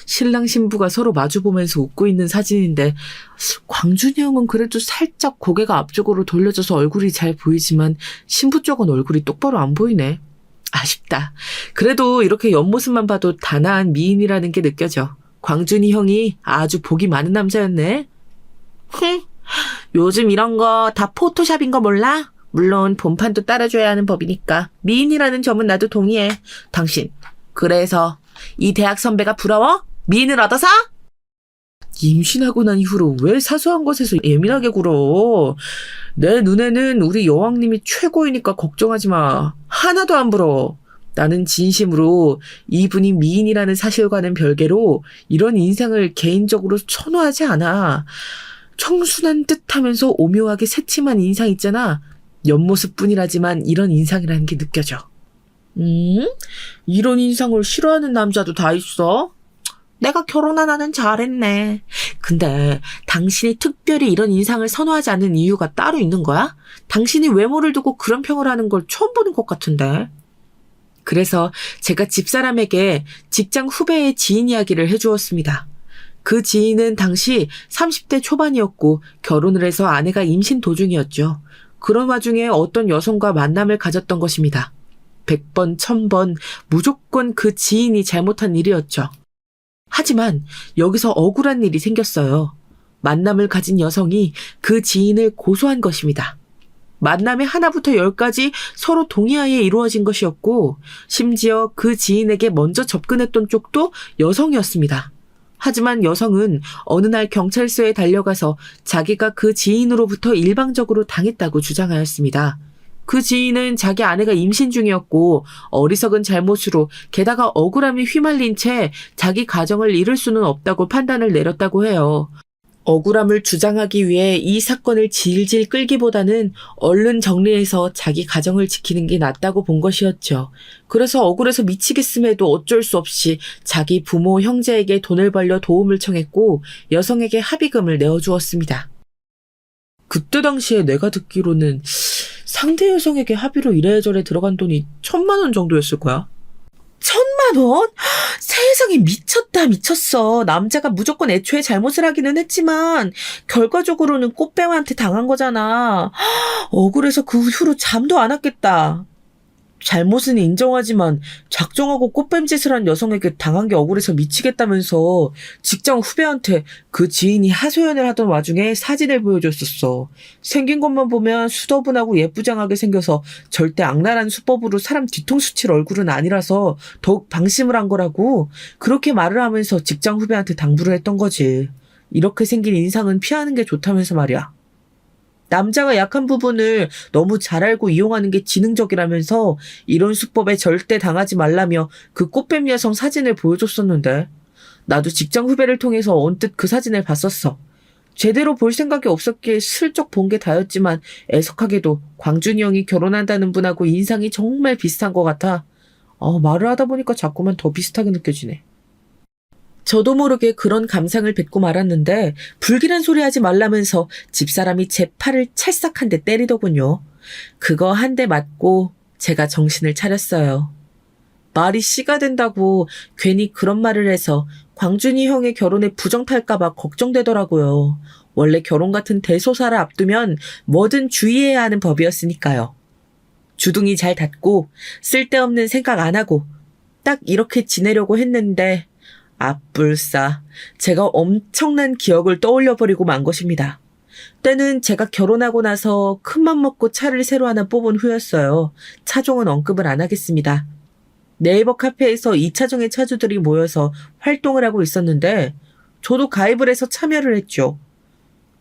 [SPEAKER 1] 신랑 신부가 서로 마주보면서 웃고 있는 사진인데 광준이 형은 그래도 살짝 고개가 앞쪽으로 돌려져서 얼굴이 잘 보이지만 신부 쪽은 얼굴이 똑바로 안 보이네. 아쉽다. 그래도 이렇게 옆모습만 봐도 단아한 미인이라는 게 느껴져. 광준이 형이 아주 복이 많은 남자였네. 요즘 이런 거 다 포토샵인 거 몰라? 물론 본판도 따라줘야 하는 법이니까 미인이라는 점은 나도 동의해. 당신 그래서 이 대학 선배가 부러워? 미인을 얻어서? 임신하고 난 이후로 왜 사소한 것에서 예민하게 굴어? 내 눈에는 우리 여왕님이 최고이니까 걱정하지 마. 하나도 안 부러워. 나는 진심으로 이분이 미인이라는 사실과는 별개로 이런 인상을 개인적으로 선호하지 않아. 청순한 듯하면서 오묘하게 새침한 인상 있잖아. 옆모습뿐이라지만 이런 인상이라는 게 느껴져. 이런 인상을 싫어하는 남자도 다 있어? 내가 결혼 하나는 잘했네. 근데 당신이 특별히 이런 인상을 선호하지 않는 이유가 따로 있는 거야? 당신이 외모를 두고 그런 평을 하는 걸 처음 보는 것 같은데. 그래서 제가 집사람에게 직장 후배의 지인 이야기를 해주었습니다. 그 지인은 당시 30대 초반이었고 결혼을 해서 아내가 임신 도중이었죠. 그런 와중에 어떤 여성과 만남을 가졌던 것입니다. 100번, 1000번 무조건 그 지인이 잘못한 일이었죠. 하지만 여기서 억울한 일이 생겼어요. 만남을 가진 여성이 그 지인을 고소한 것입니다. 만남의 하나부터 10까지 서로 동의하에 이루어진 것이었고 심지어 그 지인에게 먼저 접근했던 쪽도 여성이었습니다. 하지만 여성은 어느 날 경찰서에 달려가서 자기가 그 지인으로부터 일방적으로 당했다고 주장하였습니다. 그 지인은 자기 아내가 임신 중이었고 어리석은 잘못으로 게다가 억울함이 휘말린 채 자기 가정을 이룰 수는 없다고 판단을 내렸다고 해요. 억울함을 주장하기 위해 이 사건을 질질 끌기보다는 얼른 정리해서 자기 가정을 지키는 게 낫다고 본 것이었죠. 그래서 억울해서 미치겠음에도 어쩔 수 없이 자기 부모, 형제에게 돈을 벌려 도움을 청했고 여성에게 합의금을 내어주었습니다. 그때 당시에 내가 듣기로는 상대 여성에게 합의로 이래저래 들어간 돈이 1000만 원 정도였을 거야. 1000만 원? 세상에 미쳤다 미쳤어. 남자가 무조건 애초에 잘못을 하기는 했지만 결과적으로는 꽃뱀한테 당한 거잖아. 억울해서 그 후로 잠도 안 왔겠다. 잘못은 인정하지만 작정하고 꽃뱀짓을 한 여성에게 당한 게 억울해서 미치겠다면서 직장 후배한테 그 지인이 하소연을 하던 와중에 사진을 보여줬었어. 생긴 것만 보면 수더분하고 예쁘장하게 생겨서 절대 악랄한 수법으로 사람 뒤통수 칠 얼굴은 아니라서 더욱 방심을 한 거라고 그렇게 말을 하면서 직장 후배한테 당부를 했던 거지. 이렇게 생긴 인상은 피하는 게 좋다면서 말이야. 남자가 약한 부분을 너무 잘 알고 이용하는 게 지능적이라면서 이런 수법에 절대 당하지 말라며 그 꽃뱀 여성 사진을 보여줬었는데 나도 직장 후배를 통해서 언뜻 그 사진을 봤었어. 제대로 볼 생각이 없었기에 슬쩍 본 게 다였지만 애석하게도 광준이 형이 결혼한다는 분하고 인상이 정말 비슷한 것 같아. 말을 하다 보니까 자꾸만 더 비슷하게 느껴지네. 저도 모르게 그런 감상을 뱉고 말았는데 불길한 소리 하지 말라면서 집사람이 제 팔을 찰싹 한 대 때리더군요. 그거 한 대 맞고 제가 정신을 차렸어요. 말이 씨가 된다고 괜히 그런 말을 해서 광준이 형의 결혼에 부정탈까봐 걱정되더라고요. 원래 결혼 같은 대소사를 앞두면 뭐든 주의해야 하는 법이었으니까요. 주둥이 잘 닫고 쓸데없는 생각 안 하고 딱 이렇게 지내려고 했는데 앞불싸 제가 엄청난 기억을 떠올려버리고 만 것입니다. 때는 제가 결혼하고 나서 큰맘 먹고 차를 새로 하나 뽑은 후였어요. 차종은 언급을 안 하겠습니다. 네이버 카페에서 2차종의 차주들이 모여서 활동을 하고 있었는데 저도 가입을 해서 참여를 했죠.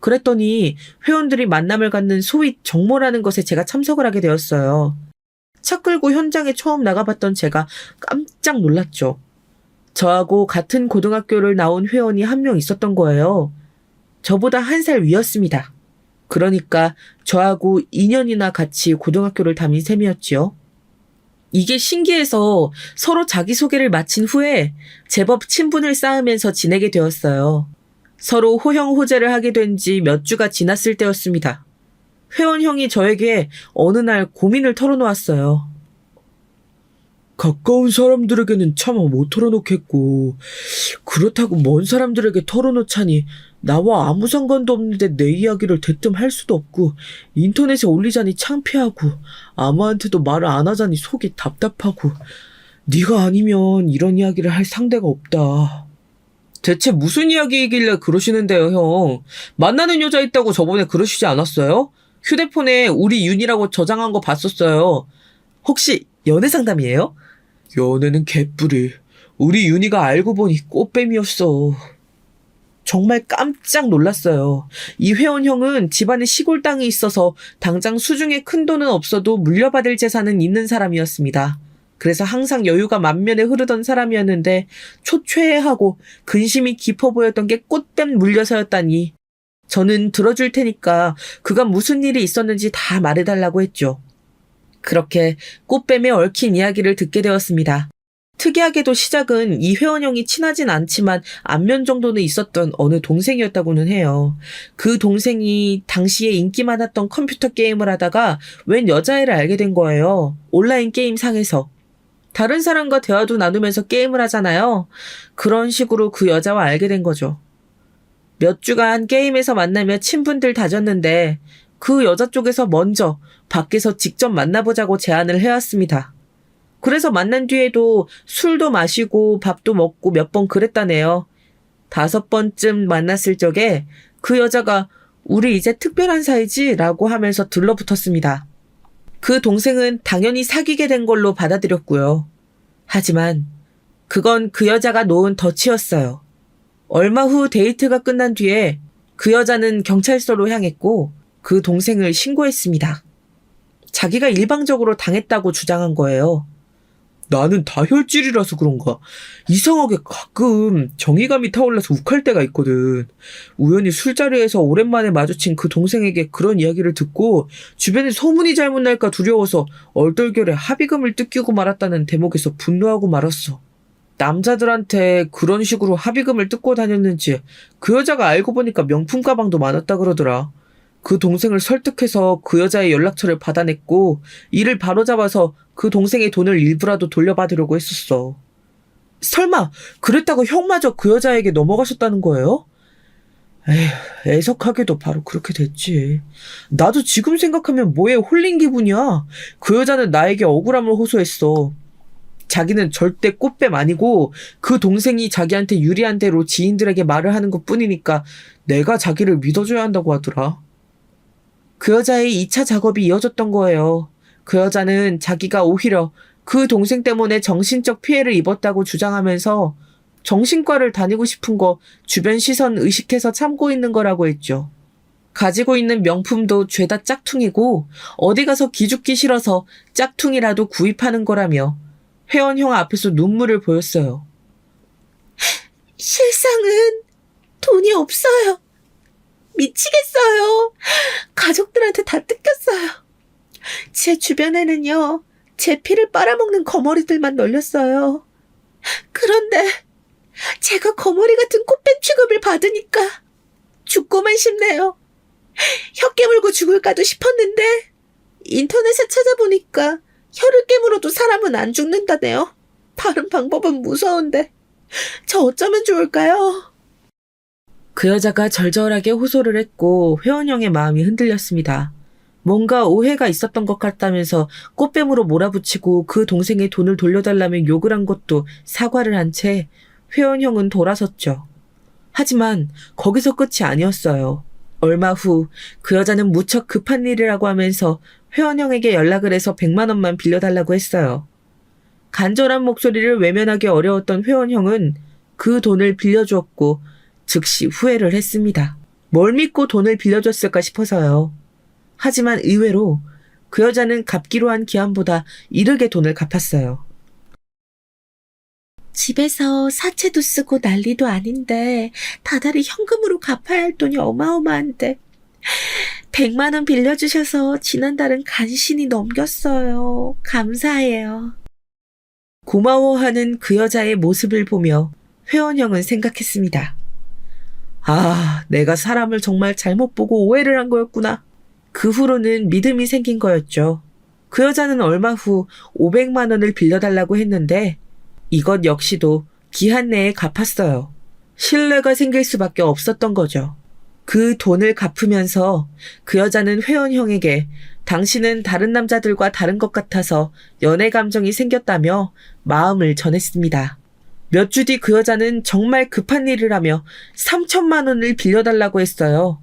[SPEAKER 1] 그랬더니 회원들이 만남을 갖는 소위 정모라는 것에 제가 참석을 하게 되었어요. 차 끌고 현장에 처음 나가봤던 제가 깜짝 놀랐죠. 저하고 같은 고등학교를 나온 회원이 한 명 있었던 거예요. 저보다 1살 위였습니다. 그러니까 저하고 2년이나 같이 고등학교를 다닌 셈이었지요. 이게 신기해서 서로 자기소개를 마친 후에 제법 친분을 쌓으면서 지내게 되었어요. 서로 호형호재를 하게 된 지 몇 주가 지났을 때였습니다. 회원 형이 저에게 어느 날 고민을 털어놓았어요. 가까운 사람들에게는 차마 못 털어놓겠고 그렇다고 먼 사람들에게 털어놓자니 나와 아무 상관도 없는데 내 이야기를 대뜸 할 수도 없고 인터넷에 올리자니 창피하고 아무한테도 말을 안 하자니 속이 답답하고 네가 아니면 이런 이야기를 할 상대가 없다. 대체 무슨 이야기이길래 그러시는데요, 형? 만나는 여자 있다고 저번에 그러시지 않았어요? 휴대폰에 우리 윤이라고 저장한 거 봤었어요. 혹시 연애 상담이에요? 연애는 개뿔이. 우리 윤이가 알고 보니 꽃뱀이었어. 정말 깜짝 놀랐어요. 이 회원 형은 집안에 시골 땅이 있어서 당장 수중에 큰 돈은 없어도 물려받을 재산은 있는 사람이었습니다. 그래서 항상 여유가 만면에 흐르던 사람이었는데 초췌해하고 근심이 깊어 보였던 게 꽃뱀 물려서였다니. 저는 들어줄 테니까 그간 무슨 일이 있었는지 다 말해달라고 했죠. 그렇게 꽃뱀에 얽힌 이야기를 듣게 되었습니다. 특이하게도 시작은 이 회원형이 친하진 않지만 안면 정도는 있었던 어느 동생이었다고는 해요. 그 동생이 당시에 인기 많았던 컴퓨터 게임을 하다가 웬 여자애를 알게 된 거예요. 온라인 게임 상에서. 다른 사람과 대화도 나누면서 게임을 하잖아요. 그런 식으로 그 여자와 알게 된 거죠. 몇 주간 게임에서 만나며 친분들 다졌는데 그 여자 쪽에서 먼저 밖에서 직접 만나보자고 제안을 해왔습니다. 그래서 만난 뒤에도 술도 마시고 밥도 먹고 몇 번 그랬다네요. 5번쯤 만났을 적에 그 여자가 우리 이제 특별한 사이지? 라고 하면서 들러붙었습니다. 그 동생은 당연히 사귀게 된 걸로 받아들였고요. 하지만 그건 그 여자가 놓은 덫이었어요. 얼마 후 데이트가 끝난 뒤에 그 여자는 경찰서로 향했고 그 동생을 신고했습니다. 자기가 일방적으로 당했다고 주장한 거예요. 나는 다혈질이라서 그런가 이상하게 가끔 정의감이 타올라서 욱할 때가 있거든. 우연히 술자리에서 오랜만에 마주친 그 동생에게 그런 이야기를 듣고 주변에 소문이 잘못 날까 두려워서 얼떨결에 합의금을 뜯기고 말았다는 대목에서 분노하고 말았어. 남자들한테 그런 식으로 합의금을 뜯고 다녔는지 그 여자가 알고 보니까 명품 가방도 많았다 그러더라. 그 동생을 설득해서 그 여자의 연락처를 받아냈고 이를 바로잡아서 그 동생의 돈을 일부라도 돌려받으려고 했었어. 설마 그랬다고 형마저 그 여자에게 넘어가셨다는 거예요? 에휴, 애석하게도 바로 그렇게 됐지. 나도 지금 생각하면 뭐에 홀린 기분이야. 그 여자는 나에게 억울함을 호소했어. 자기는 절대 꽃뱀 아니고 그 동생이 자기한테 유리한 대로 지인들에게 말을 하는 것뿐이니까 내가 자기를 믿어줘야 한다고 하더라. 그 여자의 2차 작업이 이어졌던 거예요. 그 여자는 자기가 오히려 그 동생 때문에 정신적 피해를 입었다고 주장하면서 정신과를 다니고 싶은 거 주변 시선 의식해서 참고 있는 거라고 했죠. 가지고 있는 명품도 죄다 짝퉁이고 어디 가서 기죽기 싫어서 짝퉁이라도 구입하는 거라며 회원형 앞에서 눈물을 보였어요. 실상은 돈이 없어요. 미치겠어요. 가족들한테 다 뜯겼어요. 제 주변에는요, 제 피를 빨아먹는 거머리들만 널렸어요. 그런데 제가 거머리 같은 꽃뱀 취급을 받으니까 죽고만 싶네요. 혀 깨물고 죽을까도 싶었는데 인터넷에 찾아보니까 혀를 깨물어도 사람은 안 죽는다네요. 다른 방법은 무서운데 저 어쩌면 좋을까요? 그 여자가 절절하게 호소를 했고 회원형의 마음이 흔들렸습니다. 뭔가 오해가 있었던 것 같다면서 꽃뱀으로 몰아붙이고 그 동생의 돈을 돌려달라며 욕을 한 것도 사과를 한 채 회원형은 돌아섰죠. 하지만 거기서 끝이 아니었어요. 얼마 후 그 여자는 무척 급한 일이라고 하면서 회원형에게 연락을 해서 100만 원만 빌려달라고 했어요. 간절한 목소리를 외면하기 어려웠던 회원형은 그 돈을 빌려주었고 즉시 후회를 했습니다. 뭘 믿고 돈을 빌려줬을까 싶어서요. 하지만 의외로 그 여자는 갚기로 한 기한보다 이르게 돈을 갚았어요. 집에서 사채도 쓰고 난리도 아닌데 다달이 현금으로 갚아야 할 돈이 어마어마한데 100만 원 빌려주셔서 지난달은 간신히 넘겼어요. 감사해요. 고마워하는 그 여자의 모습을 보며 회원형은 생각했습니다. 아, 내가 사람을 정말 잘못 보고 오해를 한 거였구나. 그 후로는 믿음이 생긴 거였죠. 그 여자는 얼마 후 500만 원을 빌려달라고 했는데 이것 역시도 기한 내에 갚았어요. 신뢰가 생길 수밖에 없었던 거죠. 그 돈을 갚으면서 그 여자는 회원형에게 당신은 다른 남자들과 다른 것 같아서 연애 감정이 생겼다며 마음을 전했습니다. 몇 주 뒤 그 여자는 정말 급한 일을 하며 3천만 원을 빌려달라고 했어요.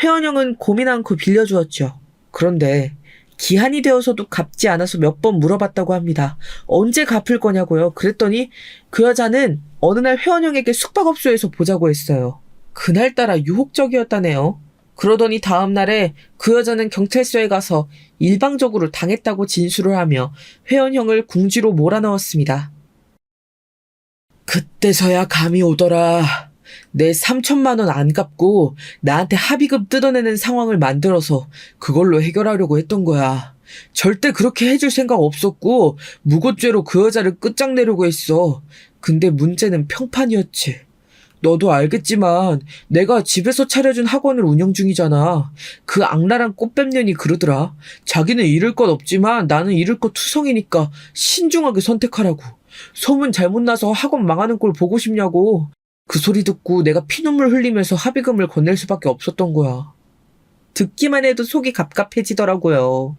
[SPEAKER 1] 회원형은 고민 않고 빌려주었죠. 그런데 기한이 되어서도 갚지 않아서 몇 번 물어봤다고 합니다. 언제 갚을 거냐고요. 그랬더니 그 여자는 어느 날 회원형에게 숙박업소에서 보자고 했어요. 그날따라 유혹적이었다네요. 그러더니 다음 날에 그 여자는 경찰서에 가서 일방적으로 당했다고 진술을 하며 회원형을 궁지로 몰아넣었습니다. 그때서야 감이 오더라. 내 3천만 원 안 갚고 나한테 합의금 뜯어내는 상황을 만들어서 그걸로 해결하려고 했던 거야. 절대 그렇게 해줄 생각 없었고 무고죄로 그 여자를 끝장내려고 했어. 근데 문제는 평판이었지. 너도 알겠지만 내가 집에서 차려준 학원을 운영 중이잖아. 그 악랄한 꽃뱀년이 그러더라. 자기는 잃을 것 없지만 나는 잃을 것 투성이니까 신중하게 선택하라고. 소문 잘못 나서 학원 망하는 꼴 보고 싶냐고. 그 소리 듣고 내가 피눈물 흘리면서 합의금을 건넬 수밖에 없었던 거야. 듣기만 해도 속이 갑갑해지더라고요.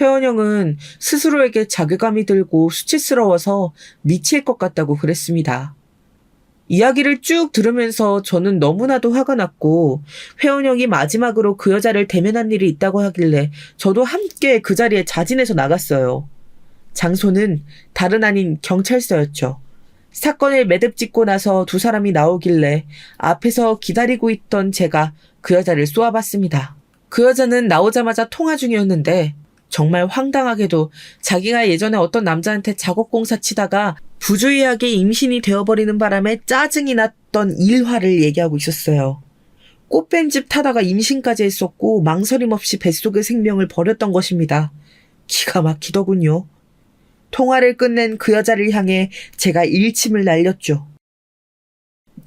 [SPEAKER 1] 회원형은 스스로에게 자괴감이 들고 수치스러워서 미칠 것 같다고 그랬습니다. 이야기를 쭉 들으면서 저는 너무나도 화가 났고 회원형이 마지막으로 그 여자를 대면한 일이 있다고 하길래 저도 함께 그 자리에 자진해서 나갔어요. 장소는 다른 아닌 경찰서였죠. 사건을 매듭짓고 나서 두 사람이 나오길래 앞에서 기다리고 있던 제가 그 여자를 쏘아봤습니다. 그 여자는 나오자마자 통화 중이었는데 정말 황당하게도 자기가 예전에 어떤 남자한테 작업공사 치다가 부주의하게 임신이 되어버리는 바람에 짜증이 났던 일화를 얘기하고 있었어요. 꽃뱀집 타다가 임신까지 했었고 망설임 없이 뱃속의 생명을 버렸던 것입니다. 기가 막히더군요. 통화를 끝낸 그 여자를 향해 제가 일침을 날렸죠.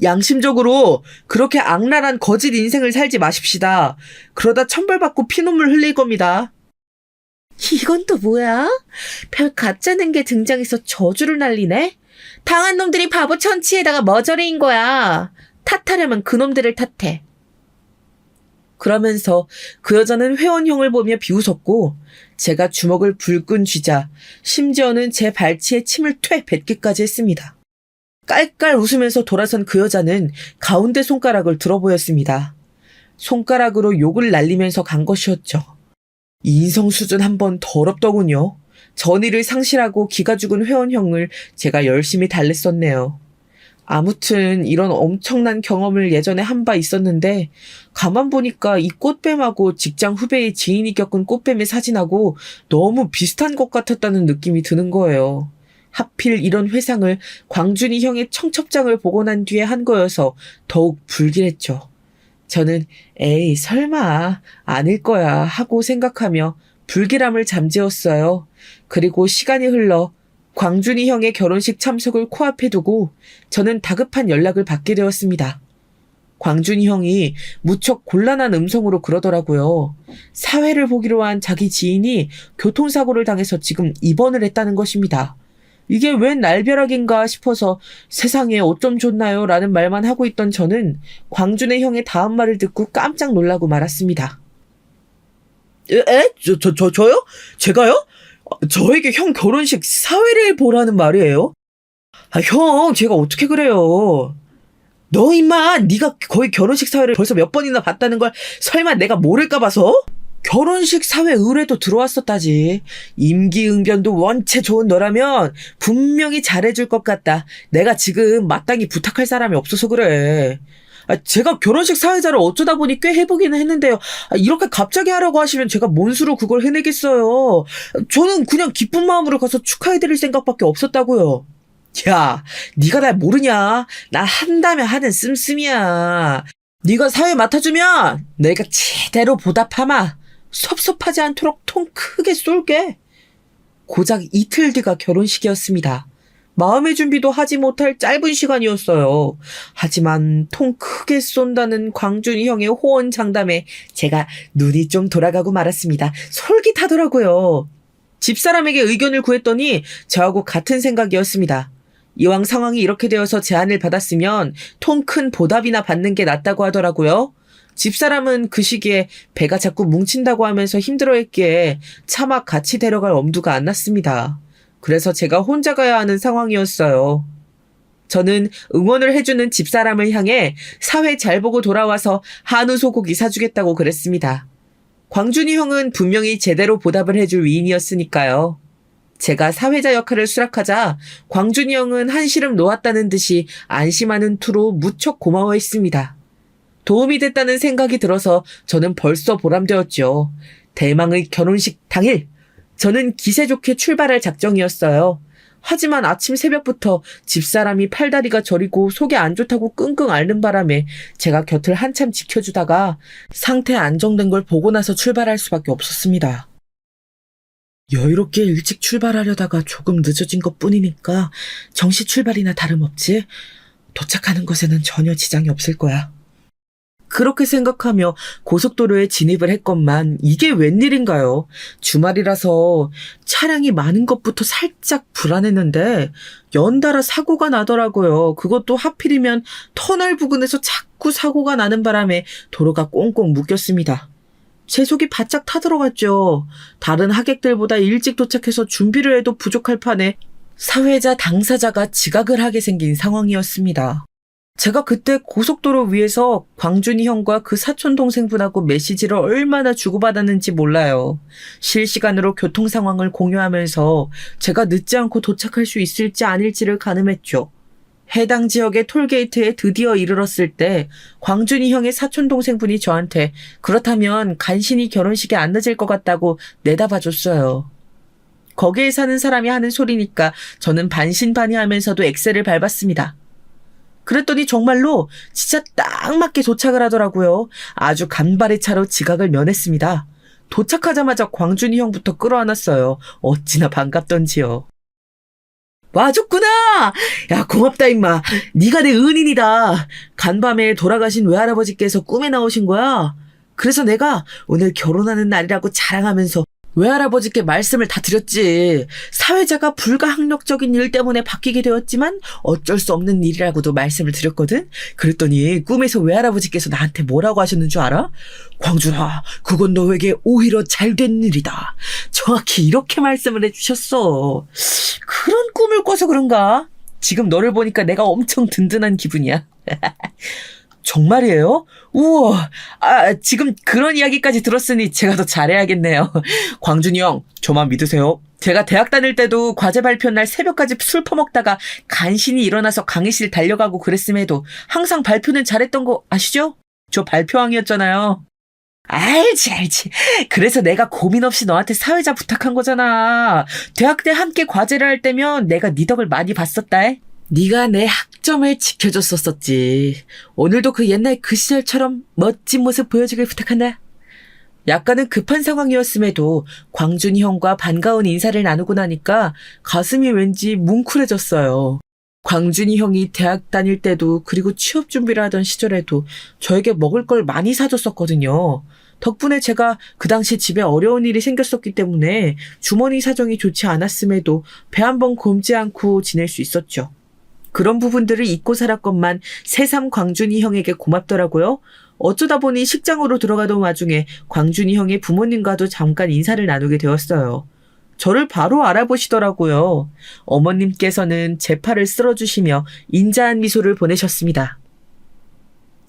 [SPEAKER 1] 양심적으로 그렇게 악랄한 거짓 인생을 살지 마십시다. 그러다 천벌받고 피눈물 흘릴 겁니다. 이건 또 뭐야? 별 가짜 낸게 등장해서 저주를 날리네? 당한 놈들이 바보 천치에다가 머저리인 거야. 탓하려면 그놈들을 탓해. 그러면서 그 여자는 회원형을 보며 비웃었고 제가 주먹을 불끈 쥐자 심지어는 제 발치에 침을 퇴 뱉기까지 했습니다. 깔깔 웃으면서 돌아선 그 여자는 가운데 손가락을 들어 보였습니다. 손가락으로 욕을 날리면서 간 것이었죠. 인성 수준 한번 더럽더군요. 전의를 상실하고 기가 죽은 회원형을 제가 열심히 달랬었네요. 아무튼 이런 엄청난 경험을 예전에 한 바 있었는데 가만 보니까 이 꽃뱀하고 직장 후배의 지인이 겪은 꽃뱀의 사진하고 너무 비슷한 것 같았다는 느낌이 드는 거예요. 하필 이런 회상을 광준이 형의 청첩장을 보고 난 뒤에 한 거여서 더욱 불길했죠. 저는 에이 설마 아닐 거야 하고 생각하며 불길함을 잠재웠어요. 그리고 시간이 흘러 광준이 형의 결혼식 참석을 코앞에 두고 저는 다급한 연락을 받게 되었습니다. 광준이 형이 무척 곤란한 음성으로 그러더라고요. 사회를 보기로 한 자기 지인이 교통사고를 당해서 지금 입원을 했다는 것입니다. 이게 웬 날벼락인가 싶어서 세상에 어쩜 좋나요? 라는 말만 하고 있던 저는 광준의 형의 다음 말을 듣고 깜짝 놀라고 말았습니다. 저요? 제가요? 저에게 형 결혼식 사회를 보라는 말이에요? 형, 제가 어떻게 그래요? 너 임마, 네가 거의 결혼식 사회를 벌써 몇 번이나 봤다는 걸 설마 내가 모를까 봐서? 결혼식 사회 의뢰도 들어왔었다지. 임기응변도 원체 좋은 너라면 분명히 잘해줄 것 같다. 내가 지금 마땅히 부탁할 사람이 없어서 그래. 제가 결혼식 사회자를 어쩌다 보니 꽤 해보기는 했는데요. 이렇게 갑자기 하라고 하시면 제가 뭔 수로 그걸 해내겠어요. 저는 그냥 기쁜 마음으로 가서 축하해드릴 생각밖에 없었다고요. 야, 네가 날 모르냐? 나 한다면 하는 씀씀이야. 네가 사회 맡아주면 내가 제대로 보답하마. 섭섭하지 않도록 통 크게 쏠게. 고작 이틀 뒤가 결혼식이었습니다. 마음의 준비도 하지 못할 짧은 시간이었어요. 하지만 통 크게 쏜다는 광준이 형의 호언장담에 제가 눈이 좀 돌아가고 말았습니다. 솔깃하더라고요. 집사람에게 의견을 구했더니 저하고 같은 생각이었습니다. 이왕 상황이 이렇게 되어서 제안을 받았으면 통 큰 보답이나 받는 게 낫다고 하더라고요. 집사람은 그 시기에 배가 자꾸 뭉친다고 하면서 힘들어했기에 차마 같이 데려갈 엄두가 안 났습니다. 그래서 제가 혼자 가야 하는 상황이었어요. 저는 응원을 해주는 집사람을 향해 사회 잘 보고 돌아와서 한우 소고기 사주겠다고 그랬습니다. 광준이 형은 분명히 제대로 보답을 해줄 위인이었으니까요. 제가 사회자 역할을 수락하자 광준이 형은 한시름 놓았다는 듯이 안심하는 투로 무척 고마워했습니다. 도움이 됐다는 생각이 들어서 저는 벌써 보람되었죠. 대망의 결혼식 당일, 저는 기세 좋게 출발할 작정이었어요. 하지만 아침 새벽부터 집사람이 팔다리가 저리고 속이 안 좋다고 끙끙 앓는 바람에 제가 곁을 한참 지켜주다가 상태 안정된 걸 보고 나서 출발할 수밖에 없었습니다. 여유롭게 일찍 출발하려다가 조금 늦어진 것뿐이니까 정시 출발이나 다름없지. 도착하는 것에는 전혀 지장이 없을 거야. 그렇게 생각하며 고속도로에 진입을 했건만 이게 웬일인가요? 주말이라서 차량이 많은 것부터 살짝 불안했는데 연달아 사고가 나더라고요. 그것도 하필이면 터널 부근에서 자꾸 사고가 나는 바람에 도로가 꽁꽁 묶였습니다. 제 속이 바짝 타들어갔죠. 다른 하객들보다 일찍 도착해서 준비를 해도 부족할 판에 사회자 당사자가 지각을 하게 생긴 상황이었습니다. 제가 그때 고속도로 위에서 광준이 형과 그 사촌 동생분하고 메시지를 얼마나 주고받았는지 몰라요. 실시간으로 교통 상황을 공유하면서 제가 늦지 않고 도착할 수 있을지 아닐지를 가늠했죠. 해당 지역의 톨게이트에 드디어 이르렀을 때 광준이 형의 사촌 동생분이 저한테 그렇다면 간신히 결혼식에 안 늦을 것 같다고 내다봐줬어요. 거기에 사는 사람이 하는 소리니까 저는 반신반의하면서도 엑셀을 밟았습니다. 그랬더니 정말로 진짜 딱 맞게 도착을 하더라고요. 아주 간발의 차로 지각을 면했습니다. 도착하자마자 광준이 형부터 끌어안았어요. 어찌나 반갑던지요. 와줬구나! 야, 고맙다 임마. 네가 내 은인이다. 간밤에 돌아가신 외할아버지께서 꿈에 나오신 거야. 그래서 내가 오늘 결혼하는 날이라고 자랑하면서 외할아버지께 말씀을 다 드렸지. 사회자가 불가항력적인 일 때문에 바뀌게 되었지만 어쩔 수 없는 일이라고도 말씀을 드렸거든. 그랬더니 꿈에서 외할아버지께서 나한테 뭐라고 하셨는 줄 알아? 광준아, 그건 너에게 오히려 잘된 일이다. 정확히 이렇게 말씀을 해주셨어. 그런 꿈을 꿔서 그런가? 지금 너를 보니까 내가 엄청 든든한 기분이야. 정말이에요? 우와, 지금 그런 이야기까지 들었으니 제가 더 잘해야겠네요. 광준이 형, 저만 믿으세요. 제가 대학 다닐 때도 과제 발표 날 새벽까지 술 퍼먹다가 간신히 일어나서 강의실 달려가고 그랬음에도 항상 발표는 잘했던 거 아시죠? 저 발표왕이었잖아요. 알지. 그래서 내가 고민 없이 너한테 사회자 부탁한 거잖아. 대학 때 함께 과제를 할 때면 내가 네 덕을 많이 봤었다. 네가 내 학점을 지켜줬었지. 오늘도 그 옛날 그 시절처럼 멋진 모습 보여주길 부탁한다. 약간은 급한 상황이었음에도 광준이 형과 반가운 인사를 나누고 나니까 가슴이 왠지 뭉클해졌어요. 광준이 형이 대학 다닐 때도 그리고 취업 준비를 하던 시절에도 저에게 먹을 걸 많이 사줬었거든요. 덕분에 제가 그 당시 집에 어려운 일이 생겼었기 때문에 주머니 사정이 좋지 않았음에도 배 한 번 굶지 않고 지낼 수 있었죠. 그런 부분들을 잊고 살았건만 새삼 광준이 형에게 고맙더라고요. 어쩌다 보니 식장으로 들어가던 와중에 광준이 형의 부모님과도 잠깐 인사를 나누게 되었어요. 저를 바로 알아보시더라고요. 어머님께서는 제 팔을 쓸어주시며 인자한 미소를 보내셨습니다.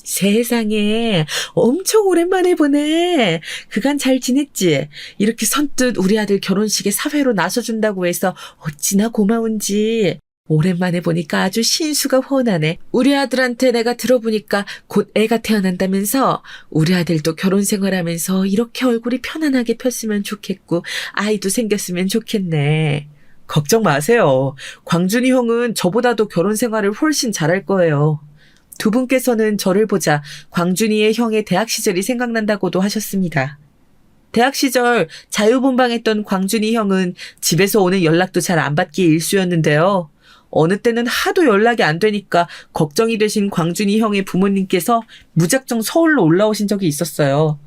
[SPEAKER 1] 세상에, 엄청 오랜만에 보네. 그간 잘 지냈지? 이렇게 선뜻 우리 아들 결혼식에 사회로 나서준다고 해서 어찌나 고마운지. 오랜만에 보니까 아주 신수가 훤하네. 우리 아들한테 내가 들어보니까 곧 애가 태어난다면서 우리 아들도 결혼 생활하면서 이렇게 얼굴이 편안하게 폈으면 좋겠고 아이도 생겼으면 좋겠네. 걱정 마세요. 광준이 형은 저보다도 결혼 생활을 훨씬 잘할 거예요. 두 분께서는 저를 보자 광준이의 형의 대학 시절이 생각난다고도 하셨습니다. 대학 시절 자유분방했던 광준이 형은 집에서 오는 연락도 잘 안 받기 일쑤였는데요. 어느 때는 하도 연락이 안 되니까 걱정이 되신 광준이 형의 부모님께서 무작정 서울로 올라오신 적이 있었어요.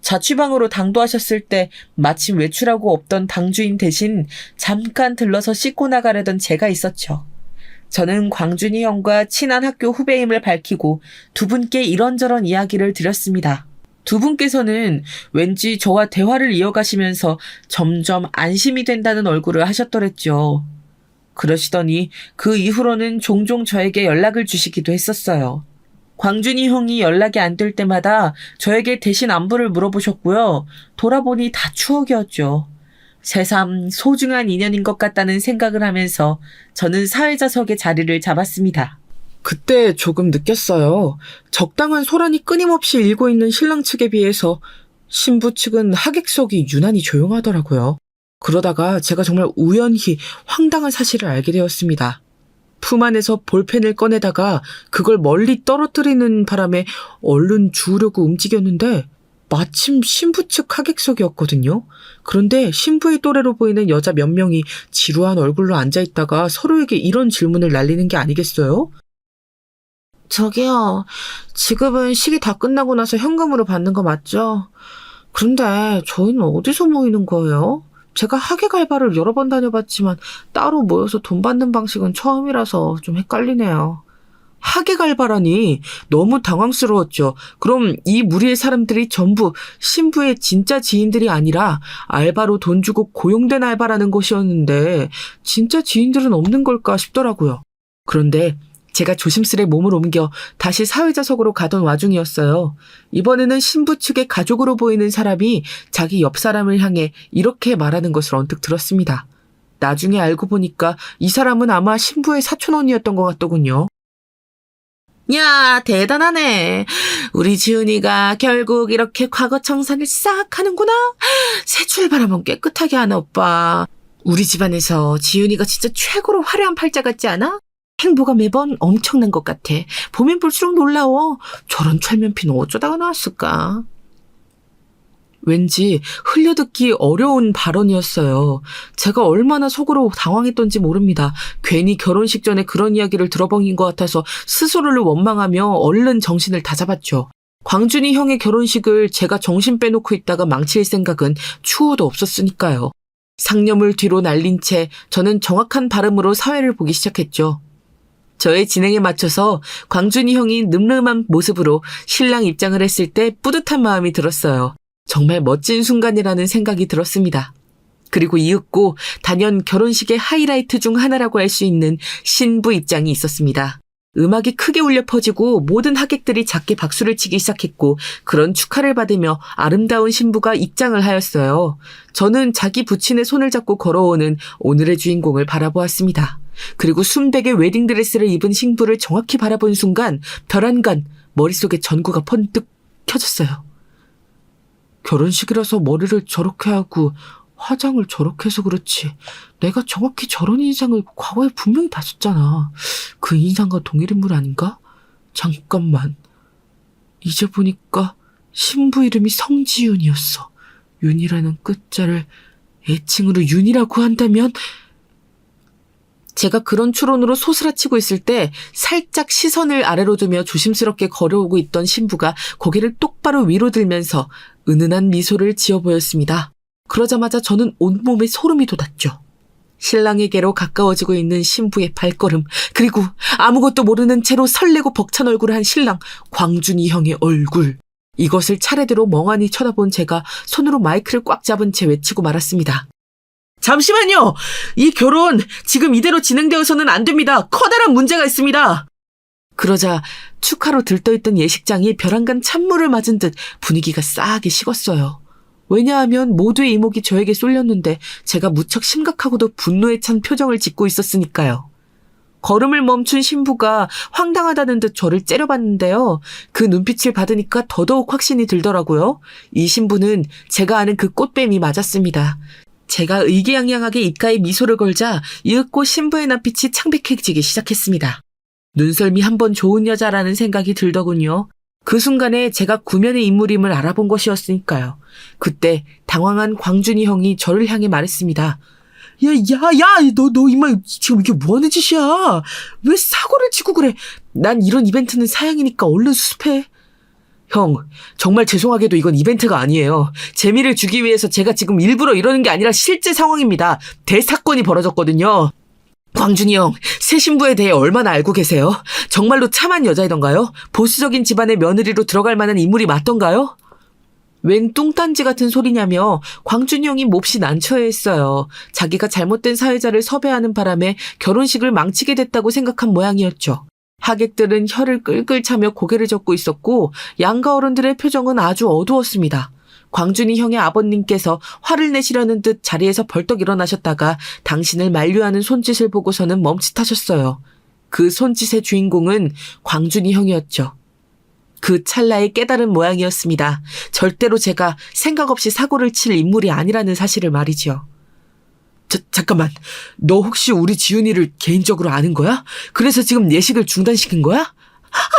[SPEAKER 1] 자취방으로 당도하셨을 때 마침 외출하고 없던 당주인 대신 잠깐 들러서 씻고 나가려던 제가 있었죠. 저는 광준이 형과 친한 학교 후배임을 밝히고 두 분께 이런저런 이야기를 드렸습니다. 두 분께서는 왠지 저와 대화를 이어가시면서 점점 안심이 된다는 얼굴을 하셨더랬죠. 그러시더니 그 이후로는 종종 저에게 연락을 주시기도 했었어요. 광준이 형이 연락이 안 될 때마다 저에게 대신 안부를 물어보셨고요. 돌아보니 다 추억이었죠. 새삼 소중한 인연인 것 같다는 생각을 하면서 저는 사회자석에 자리를 잡았습니다.
[SPEAKER 2] 그때 조금 느꼈어요. 적당한 소란이 끊임없이 일고 있는 신랑 측에 비해서 신부 측은 하객석이 유난히 조용하더라고요. 그러다가 제가 정말 우연히 황당한 사실을 알게 되었습니다. 품 안에서 볼펜을 꺼내다가 그걸 멀리 떨어뜨리는 바람에 얼른 주우려고 움직였는데 마침 신부 측 하객석이었거든요. 그런데 신부의 또래로 보이는 여자 몇 명이 지루한 얼굴로 앉아있다가 서로에게 이런 질문을 날리는 게 아니겠어요? 저기요, 지급은 식이 다 끝나고 나서 현금으로 받는 거 맞죠? 그런데 저희는 어디서 모이는 거예요? 제가 하객 알바를 여러 번 다녀봤지만 따로 모여서 돈 받는 방식은 처음이라서 좀 헷갈리네요. 하객 알바라니 너무 당황스러웠죠. 그럼 이 무리의 사람들이 전부 신부의 진짜 지인들이 아니라 알바로 돈 주고 고용된 알바라는 것이었는데 진짜 지인들은 없는 걸까 싶더라고요. 그런데 제가 조심스레 몸을 옮겨 다시 사회자석으로 가던 와중이었어요. 이번에는 신부 측의 가족으로 보이는 사람이 자기 옆 사람을 향해 이렇게 말하는 것을 언뜻 들었습니다. 나중에 알고 보니까 이 사람은 아마 신부의 사촌언니였던 것 같더군요. 야, 대단하네. 우리 지훈이가 결국 이렇게 과거 청산을 싹 하는구나. 새 출발하면 깨끗하게 하나, 오빠. 우리 집안에서 지훈이가 진짜 최고로 화려한 팔자 같지 않아? 행보가 매번 엄청난 것 같아. 보면 볼수록 놀라워. 저런 철면피는 어쩌다가 나왔을까? 왠지 흘려듣기 어려운 발언이었어요. 제가 얼마나 속으로 당황했던지 모릅니다. 괜히 결혼식 전에 그런 이야기를 들어버린 것 같아서 스스로를 원망하며 얼른 정신을 다잡았죠. 광준이 형의 결혼식을 제가 정신 빼놓고 있다가 망칠 생각은 추호도 없었으니까요. 상념을 뒤로 날린 채 저는 정확한 발음으로 사회를 보기 시작했죠. 저의 진행에 맞춰서 광준이 형이 늠름한 모습으로 신랑 입장을 했을 때 뿌듯한 마음이 들었어요. 정말 멋진 순간이라는 생각이 들었습니다. 그리고 이윽고 단연 결혼식의 하이라이트 중 하나라고 할 수 있는 신부 입장이 있었습니다. 음악이 크게 울려 퍼지고 모든 하객들이 작게 박수를 치기 시작했고 그런 축하를 받으며 아름다운 신부가 입장을 하였어요. 저는 자기 부친의 손을 잡고 걸어오는 오늘의 주인공을 바라보았습니다. 그리고 순백의 웨딩드레스를 입은 신부를 정확히 바라본 순간 별안간 머릿속에 전구가 번뜩 켜졌어요. 결혼식이라서 머리를 저렇게 하고 화장을 저렇게 해서 그렇지 내가 정확히 저런 인상을 과거에 분명히 봤었잖아. 그 인상과 동일 인물 아닌가? 잠깐만. 이제 보니까 신부 이름이 성지윤이었어. 윤이라는 끝자를 애칭으로 윤이라고 한다면 제가 그런 추론으로 소스라치고 있을 때 살짝 시선을 아래로 두며 조심스럽게 걸어오고 있던 신부가 고개를 똑바로 위로 들면서 은은한 미소를 지어 보였습니다. 그러자마자 저는 온몸에 소름이 돋았죠. 신랑에게로 가까워지고 있는 신부의 발걸음, 그리고 아무것도 모르는 채로 설레고 벅찬 얼굴을 한 신랑 광준이 형의 얼굴. 이것을 차례대로 멍하니 쳐다본 제가 손으로 마이크를 꽉 잡은 채 외치고 말았습니다. 잠시만요! 이 결혼 지금 이대로 진행되어서는 안 됩니다. 커다란 문제가 있습니다. 그러자 축하로 들떠있던 예식장이 벼랑간 찬물을 맞은 듯 분위기가 싸하게 식었어요. 왜냐하면 모두의 이목이 저에게 쏠렸는데 제가 무척 심각하고도 분노에 찬 표정을 짓고 있었으니까요. 걸음을 멈춘 신부가 황당하다는 듯 저를 째려봤는데요. 그 눈빛을 받으니까 더더욱 확신이 들더라고요. 이 신부는 제가 아는 그 꽃뱀이 맞았습니다. 제가 의기양양하게 입가에 미소를 걸자 이윽고 신부의 낯빛이 창백해지기 시작했습니다. 눈썰미 한번 좋은 여자라는 생각이 들더군요. 그 순간에 제가 구면의 인물임을 알아본 것이었으니까요. 그때 당황한 광준이 형이 저를 향해 말했습니다. 너 이마 지금 이게 뭐하는 짓이야? 왜 사고를 치고 그래? 난 이런 이벤트는 사양이니까 얼른 수습해. 형, 정말 죄송하게도 이건 이벤트가 아니에요. 재미를 주기 위해서 제가 지금 일부러 이러는 게 아니라 실제 상황입니다. 대사건이 벌어졌거든요. 광준이 형, 새 신부에 대해 얼마나 알고 계세요? 정말로 참한 여자이던가요? 보수적인 집안의 며느리로 들어갈 만한 인물이 맞던가요? 웬 뚱딴지 같은 소리냐며 광준이 형이 몹시 난처해했어요. 자기가 잘못된 사회자를 섭외하는 바람에 결혼식을 망치게 됐다고 생각한 모양이었죠. 하객들은 혀를 끌끌 차며 고개를 젓고 있었고 양가 어른들의 표정은 아주 어두웠습니다. 광준이 형의 아버님께서 화를 내시려는 듯 자리에서 벌떡 일어나셨다가 당신을 만류하는 손짓을 보고서는 멈칫하셨어요. 그 손짓의 주인공은 광준이 형이었죠. 그 찰나의 깨달은 모양이었습니다. 절대로 제가 생각 없이 사고를 칠 인물이 아니라는 사실을 말이지요. 잠깐만. 너 혹시 우리 지훈이를 개인적으로 아는 거야? 그래서 지금 예식을 중단시킨 거야?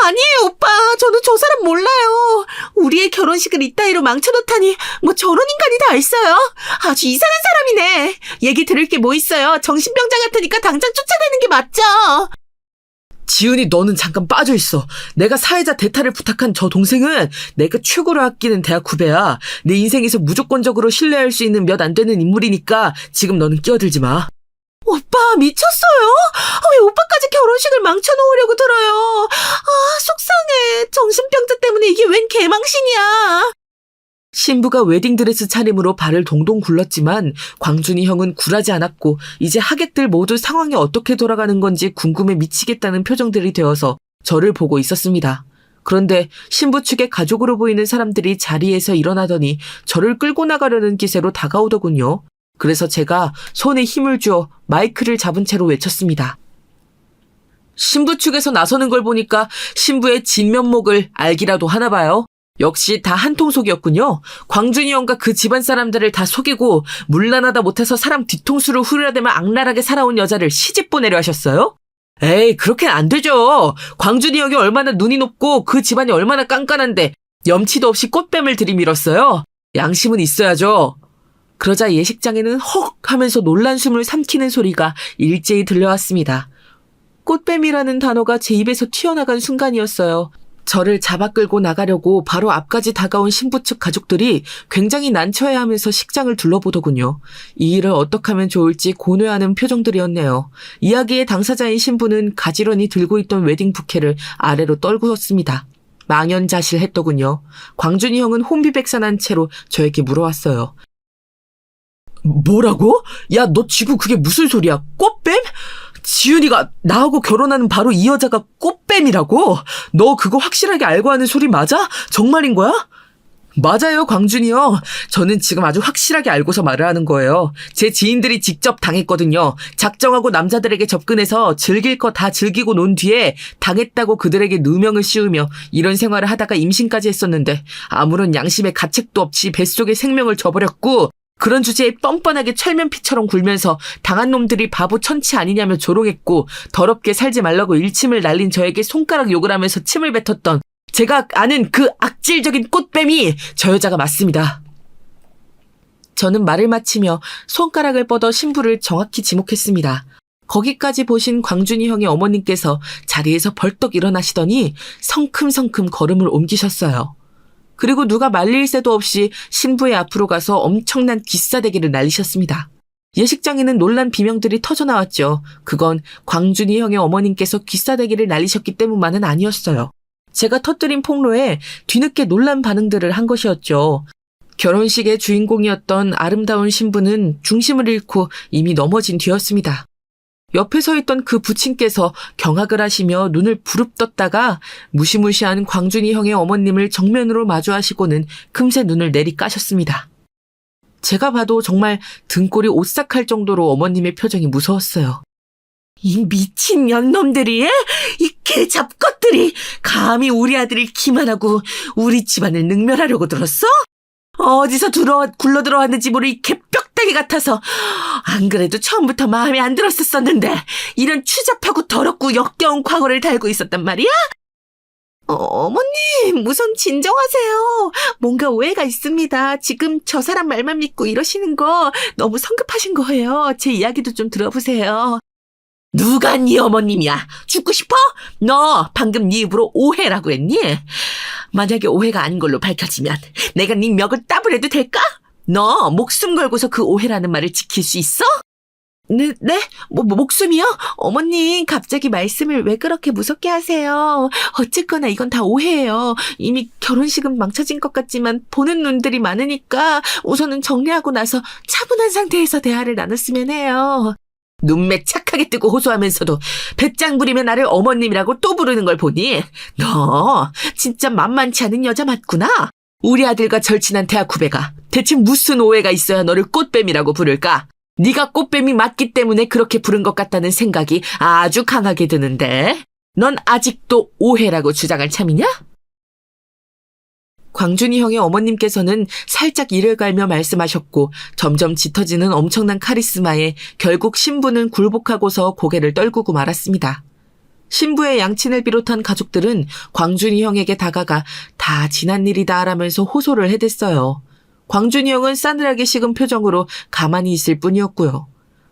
[SPEAKER 3] 아니에요, 오빠. 저는 저 사람 몰라요. 우리의 결혼식을 이따위로 망쳐놓다니 뭐 저런 인간이 다 있어요? 아주 이상한 사람이네. 얘기 들을 게 뭐 있어요. 정신병자 같으니까 당장 쫓아내는 게 맞죠.
[SPEAKER 2] 지훈이 너는 잠깐 빠져있어. 내가 사회자 대타를 부탁한 저 동생은 내가 최고로 아끼는 대학 후배야. 내 인생에서 무조건적으로 신뢰할 수 있는 몇 안 되는 인물이니까 지금 너는 끼어들지 마.
[SPEAKER 3] 오빠 미쳤어요? 왜 오빠까지 결혼식을 망쳐놓으려고 들어요? 속상해. 정신병자 때문에 이게 웬 개망신이야.
[SPEAKER 2] 신부가 웨딩드레스 차림으로 발을 동동 굴렀지만 광준이 형은 굴하지 않았고 이제 하객들 모두 상황이 어떻게 돌아가는 건지 궁금해 미치겠다는 표정들이 되어서 저를 보고 있었습니다. 그런데 신부 측의 가족으로 보이는 사람들이 자리에서 일어나더니 저를 끌고 나가려는 기세로 다가오더군요. 그래서 제가 손에 힘을 주어 마이크를 잡은 채로 외쳤습니다. 신부 측에서 나서는 걸 보니까 신부의 진면목을 알기라도 하나 봐요. 역시 다 한통속이었군요. 광준이 형과 그 집안 사람들을 다 속이고 문란하다 못해서 사람 뒤통수를 후려대며 악랄하게 살아온 여자를 시집 보내려 하셨어요? 에이, 그렇게는 안 되죠. 광준이 형이 얼마나 눈이 높고 그 집안이 얼마나 깐깐한데 염치도 없이 꽃뱀을 들이밀었어요. 양심은 있어야죠. 그러자 예식장에는 헉 하면서 놀란 숨을 삼키는 소리가 일제히 들려왔습니다. 꽃뱀이라는 단어가 제 입에서 튀어나간 순간이었어요. 저를 잡아 끌고 나가려고 바로 앞까지 다가온 신부 측 가족들이 굉장히 난처해하면서 식장을 둘러보더군요. 이 일을 어떻게 하면 좋을지 고뇌하는 표정들이었네요. 이야기의 당사자인 신부는 가지런히 들고 있던 웨딩 부케를 아래로 떨구었습니다. 망연자실했더군요. 광준이 형은 혼비백산한 채로 저에게 물어왔어요. 뭐라고? 야, 너 지금 그게 무슨 소리야? 꽃뱀? 지윤이가 나하고 결혼하는 바로 이 여자가 꽃뱀이라고? 너 그거 확실하게 알고 하는 소리 맞아? 정말인 거야? 맞아요, 광준이 형. 저는 지금 아주 확실하게 알고서 말을 하는 거예요. 제 지인들이 직접 당했거든요. 작정하고 남자들에게 접근해서 즐길 거 다 즐기고 논 뒤에 당했다고 그들에게 누명을 씌우며 이런 생활을 하다가 임신까지 했었는데 아무런 양심의 가책도 없이 뱃속에 생명을 줘버렸고 그런 주제에 뻔뻔하게 철면피처럼 굴면서 당한 놈들이 바보 천치 아니냐며 조롱했고 더럽게 살지 말라고 일침을 날린 저에게 손가락 욕을 하면서 침을 뱉었던 제가 아는 그 악질적인 꽃뱀이 저 여자가 맞습니다. 저는 말을 마치며 손가락을 뻗어 신부를 정확히 지목했습니다. 거기까지 보신 광준이 형의 어머님께서 자리에서 벌떡 일어나시더니 성큼성큼 걸음을 옮기셨어요. 그리고 누가 말릴 새도 없이 신부의 앞으로 가서 엄청난 기싸대기를 날리셨습니다. 예식장에는 놀란 비명들이 터져나왔죠. 그건 광준이 형의 어머님께서 기싸대기를 날리셨기 때문만은 아니었어요. 제가 터뜨린 폭로에 뒤늦게 놀란 반응들을 한 것이었죠. 결혼식의 주인공이었던 아름다운 신부는 중심을 잃고 이미 넘어진 뒤였습니다. 옆에 서 있던 그 부친께서 경악을 하시며 눈을 부릅떴다가 무시무시한 광준이 형의 어머님을 정면으로 마주하시고는 금세 눈을 내리까셨습니다. 제가 봐도 정말 등골이 오싹할 정도로 어머님의 표정이 무서웠어요.
[SPEAKER 3] 이 미친 년놈들이, 이 개잡것들이 감히 우리 아들을 기만하고 우리 집안을 능멸하려고 들었어? 어디서 굴러 들어왔는지 모를 이 개뼈다귀 같아서 안 그래도 처음부터 마음에 안 들었었는데 이런 추잡하고 더럽고 역겨운 과거를 달고 있었단 말이야? 어머님, 우선 진정하세요. 뭔가 오해가 있습니다. 지금 저 사람 말만 믿고 이러시는 거 너무 성급하신 거예요. 제 이야기도 좀 들어보세요. 누가 네 어머님이야? 죽고 싶어? 너 방금 네 입으로 오해라고 했니? 만약에 오해가 아닌 걸로 밝혀지면 내가 네 멱을 따블해도 될까? 너 목숨 걸고서 그 오해라는 말을 지킬 수 있어? 네? 목숨이요? 어머님, 갑자기 말씀을 왜 그렇게 무섭게 하세요? 어쨌거나 이건 다 오해예요. 이미 결혼식은 망쳐진 것 같지만 보는 눈들이 많으니까 우선은 정리하고 나서 차분한 상태에서 대화를 나눴으면 해요. 눈매 착하게 뜨고 호소하면서도 배짱 부리며 나를 어머님이라고 또 부르는 걸 보니 너 진짜 만만치 않은 여자 맞구나. 우리 아들과 절친한 대학 후배가 대체 무슨 오해가 있어야 너를 꽃뱀이라고 부를까? 네가 꽃뱀이 맞기 때문에 그렇게 부른 것 같다는 생각이 아주 강하게 드는데 넌 아직도 오해라고 주장할 참이냐?
[SPEAKER 2] 광준이 형의 어머님께서는 살짝 이를 갈며 말씀하셨고 점점 짙어지는 엄청난 카리스마에 결국 신부는 굴복하고서 고개를 떨구고 말았습니다. 신부의 양친을 비롯한 가족들은 광준이 형에게 다가가 다 지난 일이다라면서 호소를 해댔어요. 광준이 형은 싸늘하게 식은 표정으로 가만히 있을 뿐이었고요.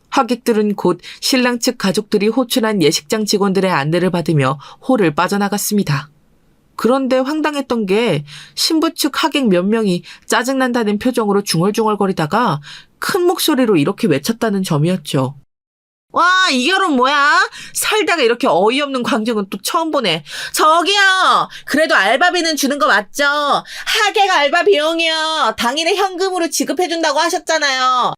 [SPEAKER 2] 하객들은 곧 신랑 측 가족들이 호출한 예식장 직원들의 안내를 받으며 홀을 빠져나갔습니다. 그런데 황당했던 게 신부 측 하객 몇 명이 짜증난다는 표정으로 중얼중얼거리다가 큰 목소리로 이렇게 외쳤다는 점이었죠.
[SPEAKER 3] 와, 이 결혼 뭐야? 살다가 이렇게 어이없는 광경은 또 처음 보네. 저기요! 그래도 알바비는 주는 거 맞죠? 하객 알바 비용이요. 당일에 현금으로 지급해준다고 하셨잖아요.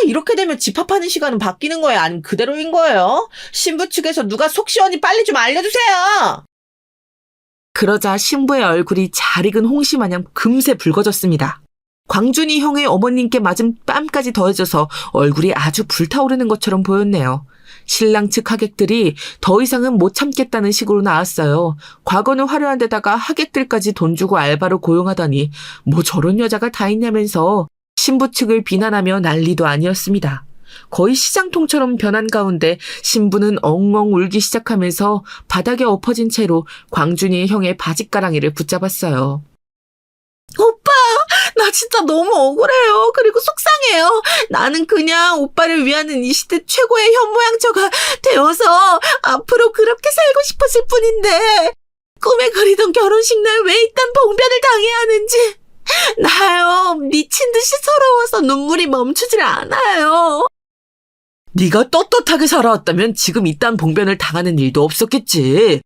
[SPEAKER 3] 이렇게 되면 집합하는 시간은 바뀌는 거예요? 아니면 그대로인 거예요? 신부 측에서 누가 속 시원히 빨리 좀 알려주세요!
[SPEAKER 2] 그러자 신부의 얼굴이 잘 익은 홍시 마냥 금세 붉어졌습니다. 광준이 형의 어머님께 맞은 뺨까지 더해져서 얼굴이 아주 불타오르는 것처럼 보였네요. 신랑 측 하객들이 더 이상은 못 참겠다는 식으로 나왔어요. 과거는 화려한 데다가 하객들까지 돈 주고 알바로 고용하다니 뭐 저런 여자가 다 있냐면서 신부 측을 비난하며 난리도 아니었습니다. 거의 시장통처럼 변한 가운데 신부는 엉엉 울기 시작하면서 바닥에 엎어진 채로 광준이 형의 바짓가랑이를 붙잡았어요.
[SPEAKER 3] 오빠! 나 진짜 너무 억울해요. 그리고 속상해요. 나는 그냥 오빠를 위하는 이 시대 최고의 현모양처가 되어서 앞으로 그렇게 살고 싶었을 뿐인데 꿈에 그리던 결혼식 날 왜 이딴 봉변을 당해야 하는지 나요 미친 듯이 서러워서 눈물이 멈추질 않아요.
[SPEAKER 2] 네가 떳떳하게 살아왔다면 지금 이딴 봉변을 당하는 일도 없었겠지.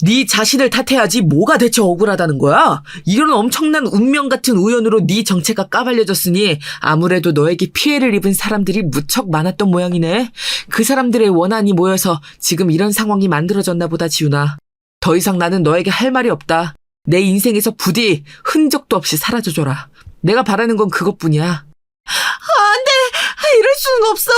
[SPEAKER 2] 네 자신을 탓해야지 뭐가 대체 억울하다는 거야? 이런 엄청난 운명 같은 우연으로 네 정체가 까발려졌으니 아무래도 너에게 피해를 입은 사람들이 무척 많았던 모양이네. 그 사람들의 원한이 모여서 지금 이런 상황이 만들어졌나 보다, 지훈아. 더 이상 나는 너에게 할 말이 없다. 내 인생에서 부디 흔적도 없이 사라져줘라. 내가 바라는 건 그것뿐이야.
[SPEAKER 3] 안 돼! 이럴 수는 없어.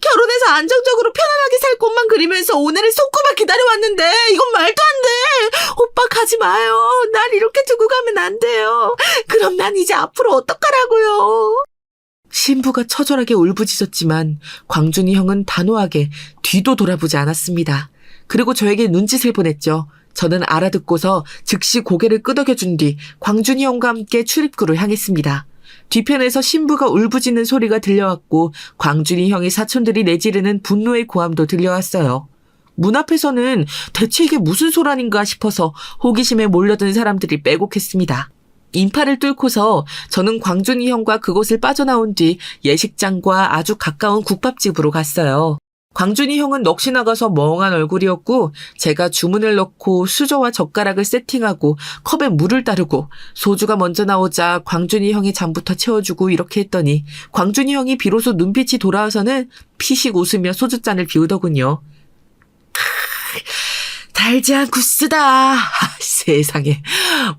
[SPEAKER 3] 결혼해서 안정적으로 편안하게 살 곳만 그리면서 오늘을 손꼽아 기다려왔는데 이건 말도 안 돼. 오빠 가지 마요. 날 이렇게 두고 가면 안 돼요. 그럼 난 이제 앞으로 어떡하라고요.
[SPEAKER 2] 신부가 처절하게 울부짖었지만 광준이 형은 단호하게 뒤도 돌아보지 않았습니다. 그리고 저에게 눈짓을 보냈죠. 저는 알아듣고서 즉시 고개를 끄덕여준 뒤 광준이 형과 함께 출입구로 향했습니다. 뒤편에서 신부가 울부짖는 소리가 들려왔고 광준이 형의 사촌들이 내지르는 분노의 고함도 들려왔어요. 문 앞에서는 대체 이게 무슨 소란인가 싶어서 호기심에 몰려든 사람들이 빼곡했습니다. 인파를 뚫고서 저는 광준이 형과 그곳을 빠져나온 뒤 예식장과 아주 가까운 국밥집으로 갔어요. 광준이 형은 넋이 나가서 멍한 얼굴이었고 제가 주문을 넣고 수저와 젓가락을 세팅하고 컵에 물을 따르고 소주가 먼저 나오자 광준이 형의 잔부터 채워주고 이렇게 했더니 광준이 형이 비로소 눈빛이 돌아와서는 피식 웃으며 소주잔을 비우더군요. 달지 않고 쓰다. 세상에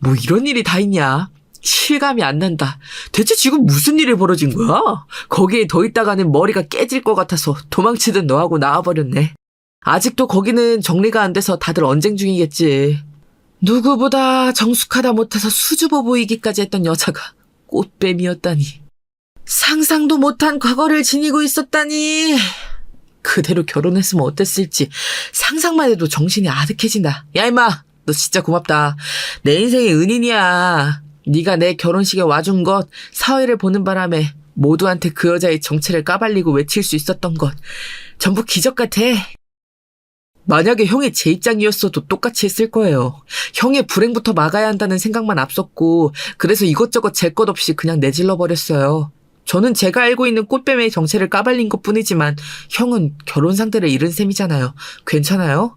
[SPEAKER 2] 뭐 이런 일이 다 있냐. 실감이 안 난다. 대체 지금 무슨 일이 벌어진 거야? 거기에 더 있다가는 머리가 깨질 것 같아서 도망치듯 너하고 나와버렸네. 아직도 거기는 정리가 안 돼서 다들 언쟁 중이겠지. 누구보다 정숙하다 못해서 수줍어 보이기까지 했던 여자가 꽃뱀이었다니. 상상도 못한 과거를 지니고 있었다니. 그대로 결혼했으면 어땠을지 상상만 해도 정신이 아득해진다. 야 임마, 너 진짜 고맙다. 내 인생의 은인이야. 네가 내 결혼식에 와준 것, 사회를 보는 바람에 모두한테 그 여자의 정체를 까발리고 외칠 수 있었던 것, 전부 기적 같아. 만약에 형이 제 입장이었어도 똑같이 했을 거예요. 형의 불행부터 막아야 한다는 생각만 앞섰고 그래서 이것저것 잴 것 없이 그냥 내질러 버렸어요. 저는 제가 알고 있는 꽃뱀의 정체를 까발린 것뿐이지만 형은 결혼 상대를 잃은 셈이잖아요. 괜찮아요?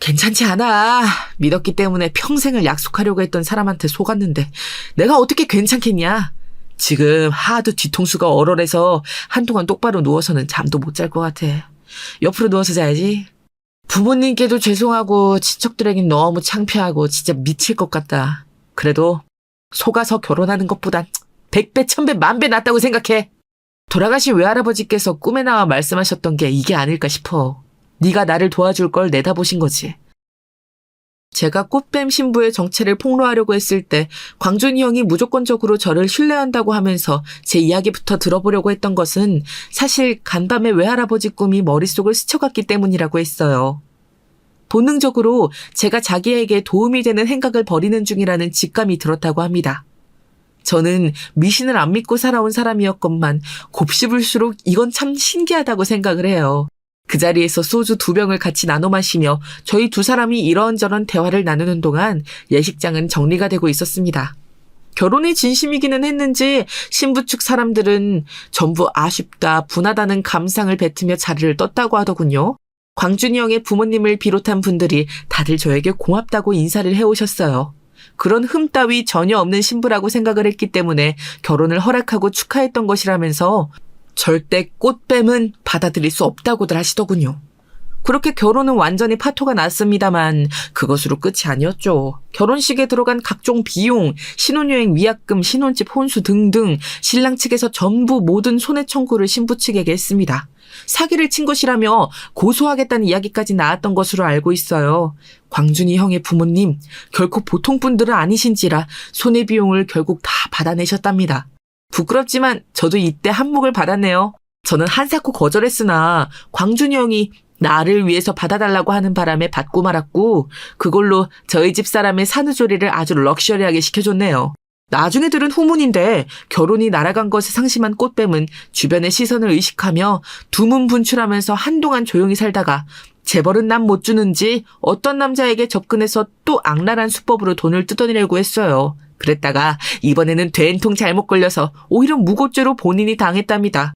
[SPEAKER 2] 괜찮지 않아. 믿었기 때문에 평생을 약속하려고 했던 사람한테 속았는데 내가 어떻게 괜찮겠냐. 지금 하도 뒤통수가 얼얼해서 한동안 똑바로 누워서는 잠도 못 잘 것 같아. 옆으로 누워서 자야지. 부모님께도 죄송하고 친척들에겐 너무 창피하고 진짜 미칠 것 같다. 그래도 속아서 결혼하는 것보단 100배, 1000배, 10,000배 낫다고 생각해. 돌아가신 외할아버지께서 꿈에 나와 말씀하셨던 게 이게 아닐까 싶어. 네가 나를 도와줄 걸 내다보신 거지. 제가 꽃뱀 신부의 정체를 폭로하려고 했을 때 광준이 형이 무조건적으로 저를 신뢰한다고 하면서 제 이야기부터 들어보려고 했던 것은 사실 간밤에 외할아버지 꿈이 머릿속을 스쳐갔기 때문이라고 했어요. 본능적으로 제가 자기에게 도움이 되는 행각을 벌이는 중이라는 직감이 들었다고 합니다. 저는 미신을 안 믿고 살아온 사람이었건만 곱씹을수록 이건 참 신기하다고 생각을 해요. 그 자리에서 소주 2병을 같이 나눠 마시며 저희 두 사람이 이런저런 대화를 나누는 동안 예식장은 정리가 되고 있었습니다. 결혼이 진심이기는 했는지 신부 측 사람들은 전부 아쉽다, 분하다는 감상을 뱉으며 자리를 떴다고 하더군요. 광준이 형의 부모님을 비롯한 분들이 다들 저에게 고맙다고 인사를 해오셨어요. 그런 흠 따위 전혀 없는 신부라고 생각을 했기 때문에 결혼을 허락하고 축하했던 것이라면서 절대 꽃뱀은 받아들일 수 없다고들 하시더군요. 그렇게 결혼은 완전히 파토가 났습니다만 그것으로 끝이 아니었죠. 결혼식에 들어간 각종 비용, 신혼여행 위약금, 신혼집 혼수 등등 신랑 측에서 전부 모든 손해 청구를 신부 측에게 했습니다. 사기를 친 것이라며 고소하겠다는 이야기까지 나왔던 것으로 알고 있어요. 광준이 형의 부모님 결코 보통 분들은 아니신지라 손해비용을 결국 다 받아내셨답니다. 부끄럽지만 저도 이때 한몫을 받았네요. 저는 한사코 거절했으나 광준이 형이 나를 위해서 받아달라고 하는 바람에 받고 말았고 그걸로 저희 집 사람의 산후조리를 아주 럭셔리하게 시켜줬네요. 나중에 들은 후문인데 결혼이 날아간 것에 상심한 꽃뱀은 주변의 시선을 의식하며 두문분출하면서 한동안 조용히 살다가 재벌은 남 못 주는지 어떤 남자에게 접근해서 또 악랄한 수법으로 돈을 뜯어내려고 했어요. 그랬다가 이번에는 된통 잘못 걸려서 오히려 무고죄로 본인이 당했답니다.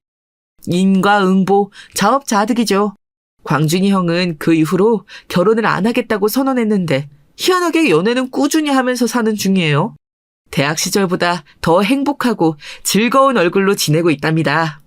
[SPEAKER 2] 인과응보, 자업자득이죠. 광준이 형은 그 이후로 결혼을 안 하겠다고 선언했는데 희한하게 연애는 꾸준히 하면서 사는 중이에요. 대학 시절보다 더 행복하고 즐거운 얼굴로 지내고 있답니다.